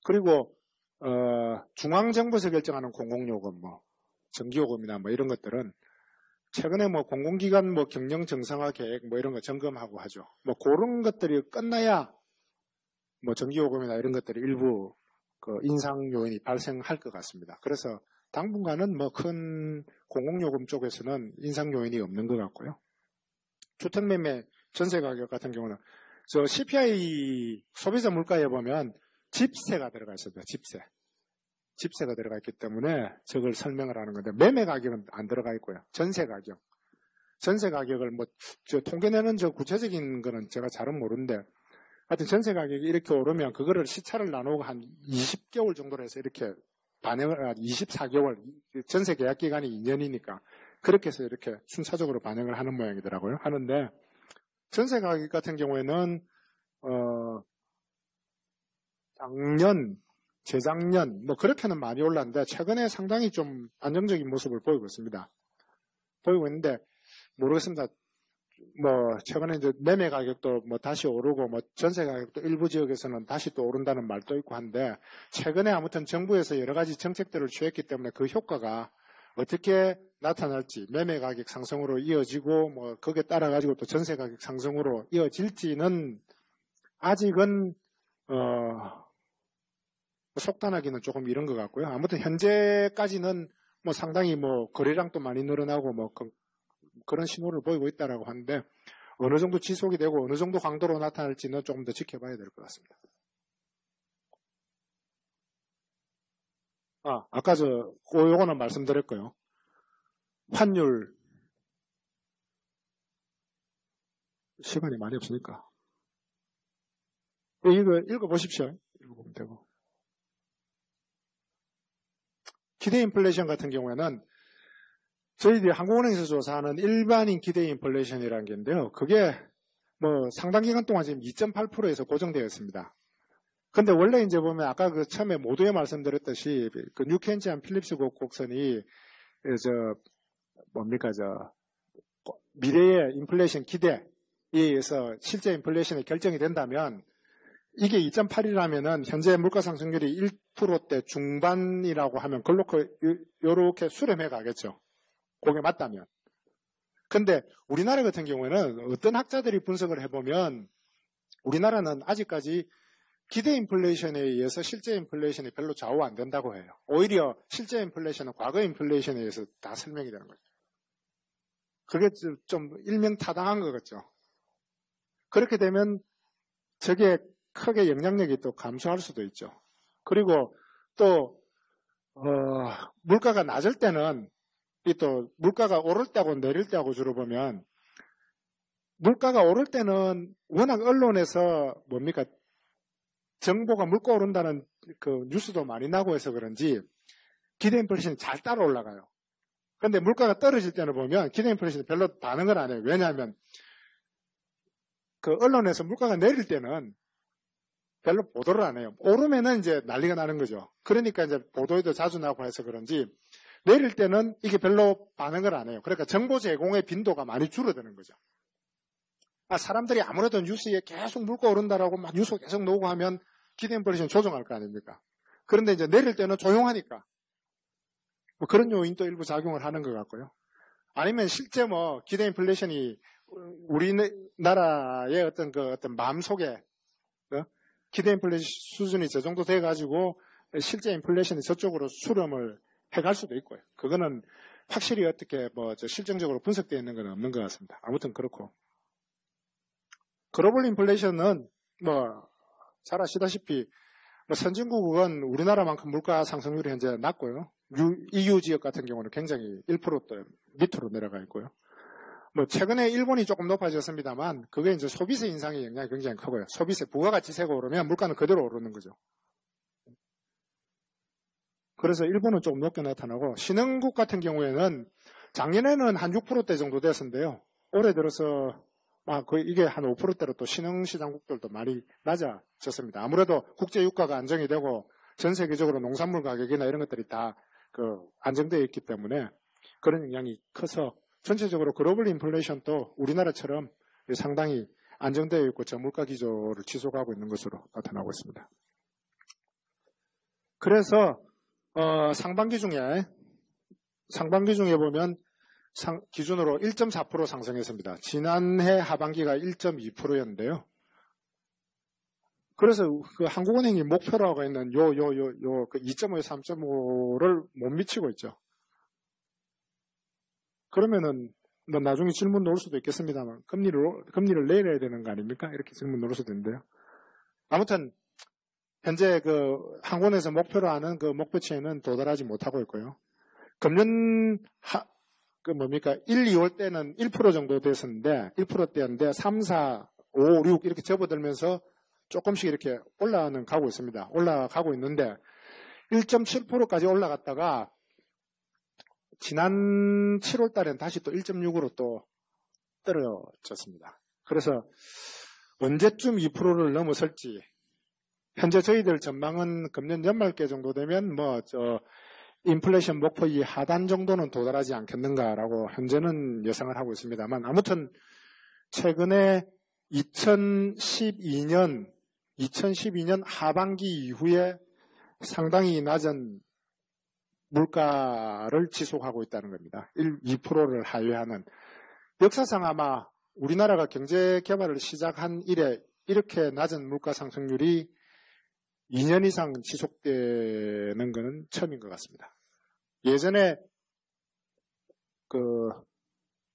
그리고 중앙정부에서 결정하는 공공요금 뭐 전기요금이나 뭐 이런 것들은 최근에 뭐 공공기관 뭐 경영 정상화 계획 뭐 이런 거 점검하고 하죠. 뭐 그런 것들이 끝나야 뭐 전기요금이나 이런 것들이 일부 그 인상 요인이 발생할 것 같습니다. 그래서 당분간은 뭐 큰 공공요금 쪽에서는 인상 요인이 없는 것 같고요. 주택매매 전세 가격 같은 경우는 저 CPI 소비자 물가에 보면 집세가 들어가 있습니다. 집세가 들어가 있기 때문에 저걸 설명을 하는 건데 매매 가격은 안 들어가 있고요. 전세 가격을 뭐 저 통계 내는 저 구체적인 거는 제가 잘은 모르는데 하여튼 전세 가격이 이렇게 오르면 그거를 시차를 나누고 한 20개월 정도로 해서 이렇게 반영을 24개월 전세 계약 기간이 2년이니까 그렇게 해서 이렇게 순차적으로 반영을 하는 모양이더라고요. 하는데 전세 가격 같은 경우에는 작년, 재작년 뭐 그렇게는 많이 올랐는데 최근에 상당히 좀 안정적인 모습을 보이고 있습니다. 보이고 있는데 모르겠습니다. 뭐 최근에 이제 매매 가격도 뭐 다시 오르고 뭐 전세 가격도 일부 지역에서는 다시 또 오른다는 말도 있고 한데 최근에 아무튼 정부에서 여러 가지 정책들을 취했기 때문에 그 효과가 어떻게 나타날지 매매 가격 상승으로 이어지고 뭐 거기에 따라 가지고 또 전세 가격 상승으로 이어질지는 아직은 속단하기는 조금 이른 것 같고요. 아무튼 현재까지는 뭐 상당히 뭐 거래량도 많이 늘어나고 뭐 그런 신호를 보이고 있다라고 하는데 어느 정도 지속이 되고 어느 정도 강도로 나타날지는 조금 더 지켜봐야 될 것 같습니다. 아까 요거는 말씀드렸고요. 환율 시간이 많이 없으니까 이거 읽어보십시오. 읽어보면 되고 기대 인플레이션 같은 경우에는 저희들이 한국은행에서 조사하는 일반인 기대 인플레이션이라는 게 있는데요. 그게 뭐 상당 기간 동안 지금 2.8%에서 고정되어 있습니다. 근데 원래 이제 보면 아까 그 처음에 모두에 말씀드렸듯이 그 뉴켄지안 필립스 곡선이 미래의 인플레이션 기대에 의해서 실제 인플레이션이 결정이 된다면 이게 2.8이라면은 현재 물가 상승률이 1%대 중반이라고 하면 요렇게 수렴해 가겠죠. 그게 맞다면. 근데 우리나라 같은 경우에는 어떤 학자들이 분석을 해보면 우리나라는 아직까지 기대 인플레이션에 의해서 실제 인플레이션이 별로 좌우 안 된다고 해요. 오히려 실제 인플레이션은 과거 인플레이션에 의해서 다 설명이 되는 거죠. 그게 좀 일명타당한 것 같죠. 그렇게 되면 저게 크게 영향력이 또 감소할 수도 있죠. 그리고 또 물가가 낮을 때는 또 물가가 오를 때하고 내릴 때하고 주로 보면 물가가 오를 때는 워낙 언론에서 정보가 물가 오른다는 그 뉴스도 많이 나고 해서 그런지 기대 인플레이션이 잘 따라 올라가요. 그런데 물가가 떨어질 때는 보면 기대 인플레이션이 별로 반응을 안 해요. 왜냐하면 그 언론에서 물가가 내릴 때는 별로 보도를 안 해요. 오르면은 이제 난리가 나는 거죠. 그러니까 이제 보도에도 자주 나고 해서 그런지 내릴 때는 이게 별로 반응을 안 해요. 그러니까 정보 제공의 빈도가 많이 줄어드는 거죠. 사람들이 아무래도 뉴스에 계속 물가 오른다라고 막 뉴스 계속 나오고 하면 기대 인플레이션 조정할 거 아닙니까? 그런데 이제 내릴 때는 조용하니까 뭐 그런 요인도 일부 작용을 하는 것 같고요. 아니면 실제 뭐 기대 인플레이션이 우리나라의 어떤 마음속에 기대 인플레이션 수준이 저 정도 돼가지고 실제 인플레이션이 저쪽으로 수렴을 해갈 수도 있고요. 그거는 확실히 어떻게 실증적으로 분석되어 있는 건 없는 것 같습니다. 아무튼 그렇고. 글로벌 인플레이션은 잘 아시다시피 선진국은 우리나라만큼 물가 상승률이 현재 낮고요. EU 지역 같은 경우는 굉장히 1%대 밑으로 내려가 있고요. 최근에 일본이 조금 높아졌습니다만 그게 이제 소비세 인상의 영향이 굉장히 크고요. 소비세 부가가치세가 오르면 물가는 그대로 오르는 거죠. 그래서 일본은 조금 높게 나타나고 신흥국 같은 경우에는 작년에는 한 6%대 정도 됐었는데요. 올해 들어서 거의 이게 한 5%대로 또 신흥시장국들도 많이 낮아졌습니다. 아무래도 국제 유가가 안정이 되고 전 세계적으로 농산물 가격이나 이런 것들이 다 안정되어 있기 때문에 그런 영향이 커서 전체적으로 글로벌 인플레이션도 우리나라처럼 상당히 안정되어 있고 저물가 기조를 지속하고 있는 것으로 나타나고 있습니다. 그래서 상반기 중에 보면 기준으로 1.4% 상승했습니다. 지난해 하반기가 1.2%였는데요. 그래서 그 한국은행이 목표로 하고 있는 그 2.5, 3.5를 못 미치고 있죠. 그러면은 뭐 나중에 질문 나올 수도 있겠습니다만 금리를 내려야 되는 거 아닙니까? 이렇게 질문 나올 수도 있는데요. 아무튼 현재 그 한국은행에서 목표로 하는 그 목표치에는 도달하지 못하고 있고요. 금년 그 뭡니까? 1, 2월 때는 1% 정도 됐었는데 1%대였는데 3, 4, 5, 6 이렇게 접어들면서 조금씩 이렇게 가고 있습니다. 올라가고 있는데 1.7%까지 올라갔다가 지난 7월 달엔 다시 또 1.6으로 또 떨어졌습니다. 그래서 언제쯤 2%를 넘어설지 현재 저희들 전망은 금년 연말께 정도 되면 인플레이션 목표 이 하단 정도는 도달하지 않겠는가라고 현재는 예상을 하고 있습니다만 아무튼 최근에 2012년 하반기 이후에 상당히 낮은 물가를 지속하고 있다는 겁니다. 2%를 하회하는. 역사상 아마 우리나라가 경제 개발을 시작한 이래 이렇게 낮은 물가 상승률이 2년 이상 지속되는 것은 처음인 것 같습니다. 예전에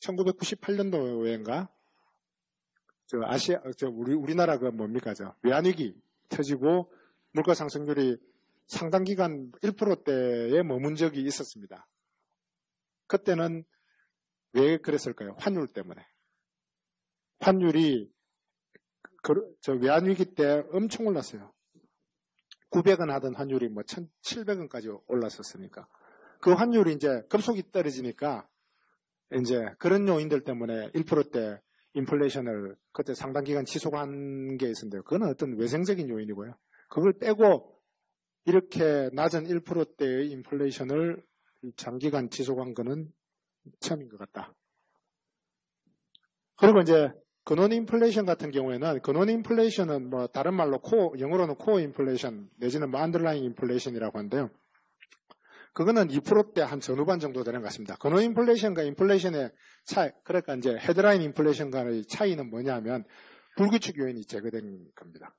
1998년도인가 우리나라 외환위기 터지고 물가 상승률이 상당 기간 1%대에 머문 적이 있었습니다. 그때는 왜 그랬을까요? 환율 때문에. 환율이 외환위기 때 엄청 올랐어요. 900원 하던 환율이 1,700원까지 올랐었으니까. 그 환율이 이제 급속히 떨어지니까 이제 그런 요인들 때문에 1%대 인플레이션을 그때 상당 기간 지속한 게 있었는데요. 그건 어떤 외생적인 요인이고요. 그걸 빼고 이렇게 낮은 1%대의 인플레이션을 장기간 지속한 거는 처음인 것 같다. 그리고 이제 근원 인플레이션 같은 경우에는 근원 인플레이션은 다른 말로 영어로는 코어 인플레이션 내지는 안더라잉 인플레이션이라고 하는데요. 그거는 2%대 한 전후반 정도 되는 것 같습니다. 근원 인플레이션과 인플레이션의 차이, 그러니까 이제 헤드라인 인플레이션과의 차이는 뭐냐면 불규칙 요인이 제거된 겁니다.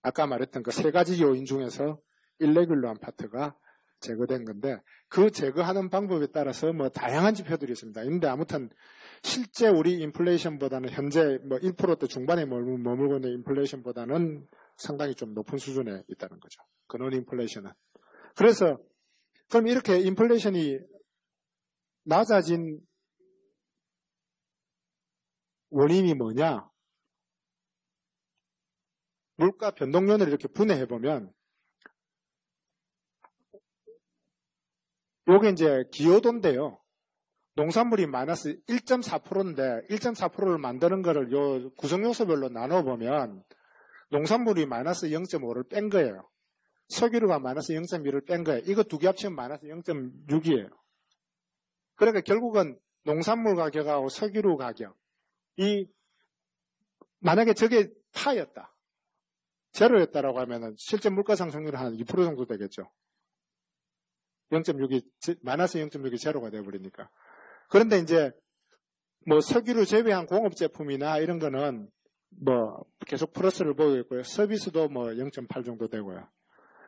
아까 말했던 그 세 가지 요인 중에서 일레귤러한 파트가 제거된 건데 그 제거하는 방법에 따라서 다양한 지표들이 있습니다. 근데 아무튼 실제 우리 인플레이션보다는 현재 1%대 중반에 머물고 있는 인플레이션보다는 상당히 좀 높은 수준에 있다는 거죠. 근원 인플레이션은. 그래서 그럼 이렇게 인플레이션이 낮아진 원인이 뭐냐? 물가 변동론을 이렇게 분해해보면 요게 이제 기여도인데요. 농산물이 마이너스 1.4%인데 1.4%를 만드는 거를 요 구성 요소별로 나눠보면 농산물이 마이너스 0.5를 뺀 거예요. 석유류가 마이너스 0.2를 뺀 거예요. 이거 두 개 합치면 마이너스 0.6이에요. 그러니까 결국은 농산물 가격하고 석유류 가격이 만약에 저게 파였다. 제로였다라고 하면은 실제 물가 상승률이 한 2% 정도 되겠죠. 0.6이 마이너스 0.6이 제로가 되어버리니까. 그런데 이제 석유를 제외한 공업 제품이나 이런 거는 계속 플러스를 보이고 있고요. 서비스도 0.8 정도 되고요.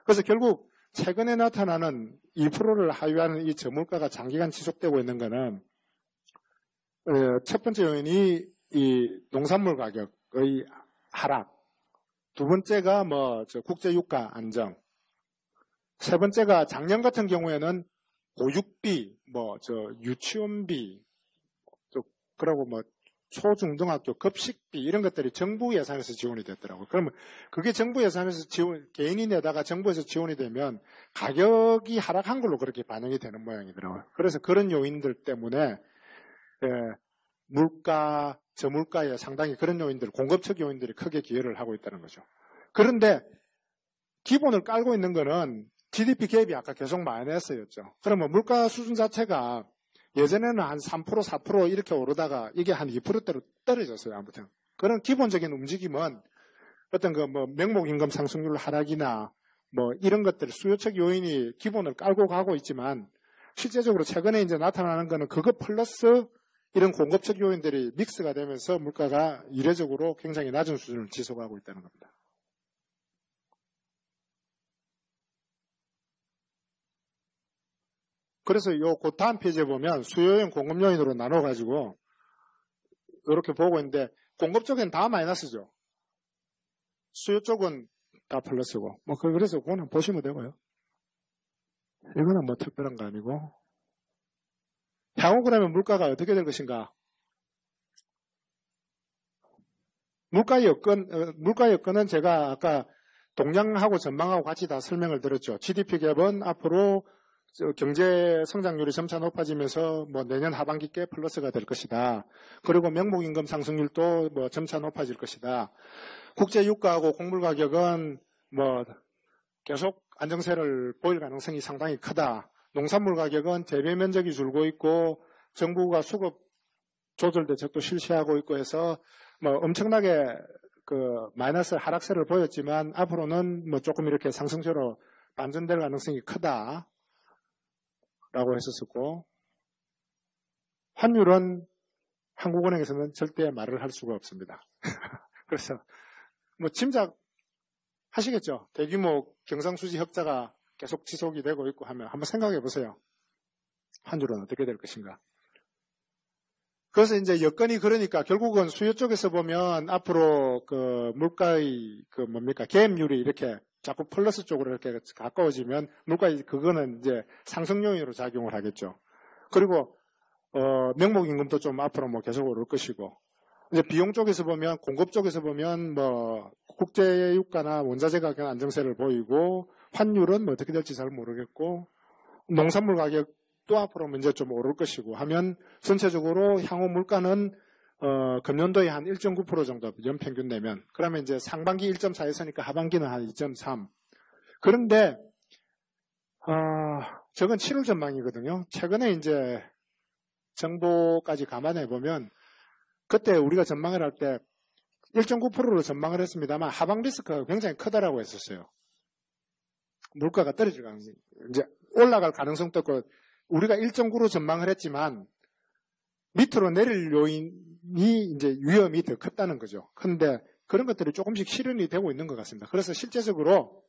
그래서 결국 최근에 나타나는 2%를 하회하는 이 저물가가 장기간 지속되고 있는 거는 첫 번째 요인이 이 농산물 가격의 하락, 두 번째가 국제 유가 안정, 세 번째가 작년 같은 경우에는 보육비, 유치원비, 그리고 초중등학교 급식비 이런 것들이 정부 예산에서 지원이 됐더라고요. 그러면 그게 정부 예산에서 개인이 내다가 정부에서 지원이 되면 가격이 하락한 걸로 그렇게 반영이 되는 모양이더라고요. 그래서 그런 요인들 때문에 저물가에 상당히 그런 요인들, 공급적 요인들이 크게 기여를 하고 있다는 거죠. 그런데 기본을 깔고 있는 거는 GDP 갭이 아까 계속 마이너스였죠. 그러면 물가 수준 자체가 예전에는 한 3%, 4% 이렇게 오르다가 이게 한 2%대로 떨어졌어요. 아무튼. 그런 기본적인 움직임은 어떤 명목 임금 상승률 하락이나 이런 것들 수요적 요인이 기본을 깔고 가고 있지만 실제적으로 최근에 이제 나타나는 거는 그거 플러스 이런 공급적 요인들이 믹스가 되면서 물가가 이례적으로 굉장히 낮은 수준을 지속하고 있다는 겁니다. 그래서 그 다음 페이지에 보면 수요인, 공급 요인으로 나눠가지고 이렇게 보고 있는데 공급 쪽엔 다 마이너스죠. 수요 쪽은 다 플러스고. 뭐 그래서 그거는 보시면 되고요. 이거는 뭐 특별한 거 아니고. 향후 그러면 물가가 어떻게 될 것인가? 물가 여건은 제가 아까 동향하고 전망하고 같이 다 설명을 드렸죠. GDP 갭은 앞으로 경제 성장률이 점차 높아지면서 뭐 내년 하반기께 플러스가 될 것이다. 그리고 명목임금 상승률도 뭐 점차 높아질 것이다. 국제 유가하고 곡물 가격은 뭐 계속 안정세를 보일 가능성이 상당히 크다. 농산물 가격은 재배 면적이 줄고 있고 정부가 수급 조절 대책도 실시하고 있고 해서 뭐 엄청나게 그 마이너스 하락세를 보였지만 앞으로는 뭐 조금 이렇게 상승세로 반전될 가능성이 크다라고 했었고, 환율은 한국은행에서는 절대 말을 할 수가 없습니다. 그래서 뭐 짐작하시겠죠. 대규모 경상수지 흑자가 계속 지속이 되고 있고 하면 한번 생각해 보세요. 환율은 어떻게 될 것인가. 그래서 이제 여건이 그러니까 결국은 수요 쪽에서 보면 앞으로 그 물가의 그 뭡니까 계획률이 이렇게 자꾸 플러스 쪽으로 이렇게 가까워지면 물가의 그거는 이제 상승 요인으로 작용을 하겠죠. 그리고 명목임금도 좀 앞으로 뭐 계속 오를 것이고, 이제 비용 쪽에서 보면 공급 쪽에서 보면 뭐 국제 유가나 원자재 가격 안정세를 보이고, 환율은 뭐 어떻게 될지 잘 모르겠고, 농산물 가격 또 앞으로 문제 좀 오를 것이고 하면 전체적으로 향후 물가는 금년도에 한 1.9% 정도 연평균 내면, 그러면 이제 상반기 1.4였으니까 하반기는 한 2.3. 그런데 저건 7월 전망이거든요. 최근에 이제 정보까지 감안해 보면 그때 우리가 전망을 할 때 1.9%로 전망을 했습니다만 하방 리스크가 굉장히 크다라고 했었어요. 물가가 떨어질 가능성이, 이제 올라갈 가능성도 있고, 우리가 1.9로 전망을 했지만 밑으로 내릴 요인이 이제 위험이 더 컸다는 거죠. 그런데 그런 것들이 조금씩 실현이 되고 있는 것 같습니다. 그래서 실제적으로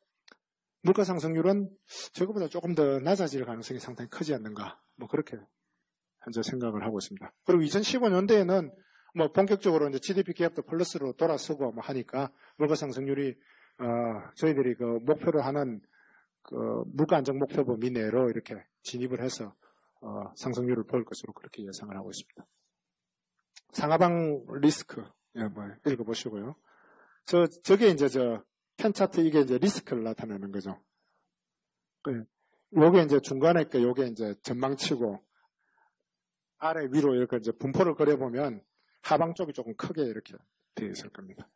물가 상승률은 저거보다 조금 더 낮아질 가능성이 상당히 크지 않는가, 뭐 그렇게 현재 생각을 하고 있습니다. 그리고 2015년도에는 뭐 본격적으로 이제 GDP 갭도 플러스로 돌아서고 뭐 하니까 물가 상승률이 저희들이 그 목표로 하는 그 물가 안정 목표 범위 내로 이렇게 진입을 해서 상승률을 보일 것으로 그렇게 예상을 하고 있습니다. 상하방 리스크, 뭐 읽어보시고요. 저게 이제 펜 차트, 이게 이제 리스크를 나타내는 거죠. 요게 이제 중간에 요게 이제 전망치고 아래 위로 이렇게 이제 분포를 그려보면 하방 쪽이 조금 크게 이렇게 되어 있을 겁니다.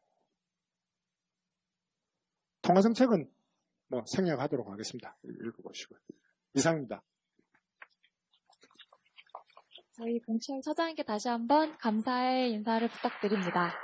통화정책은 뭐 생략하도록 하겠습니다. 읽어보시고요. 이상입니다. 저희 봉철 차장님께 다시 한번 감사의 인사를 부탁드립니다.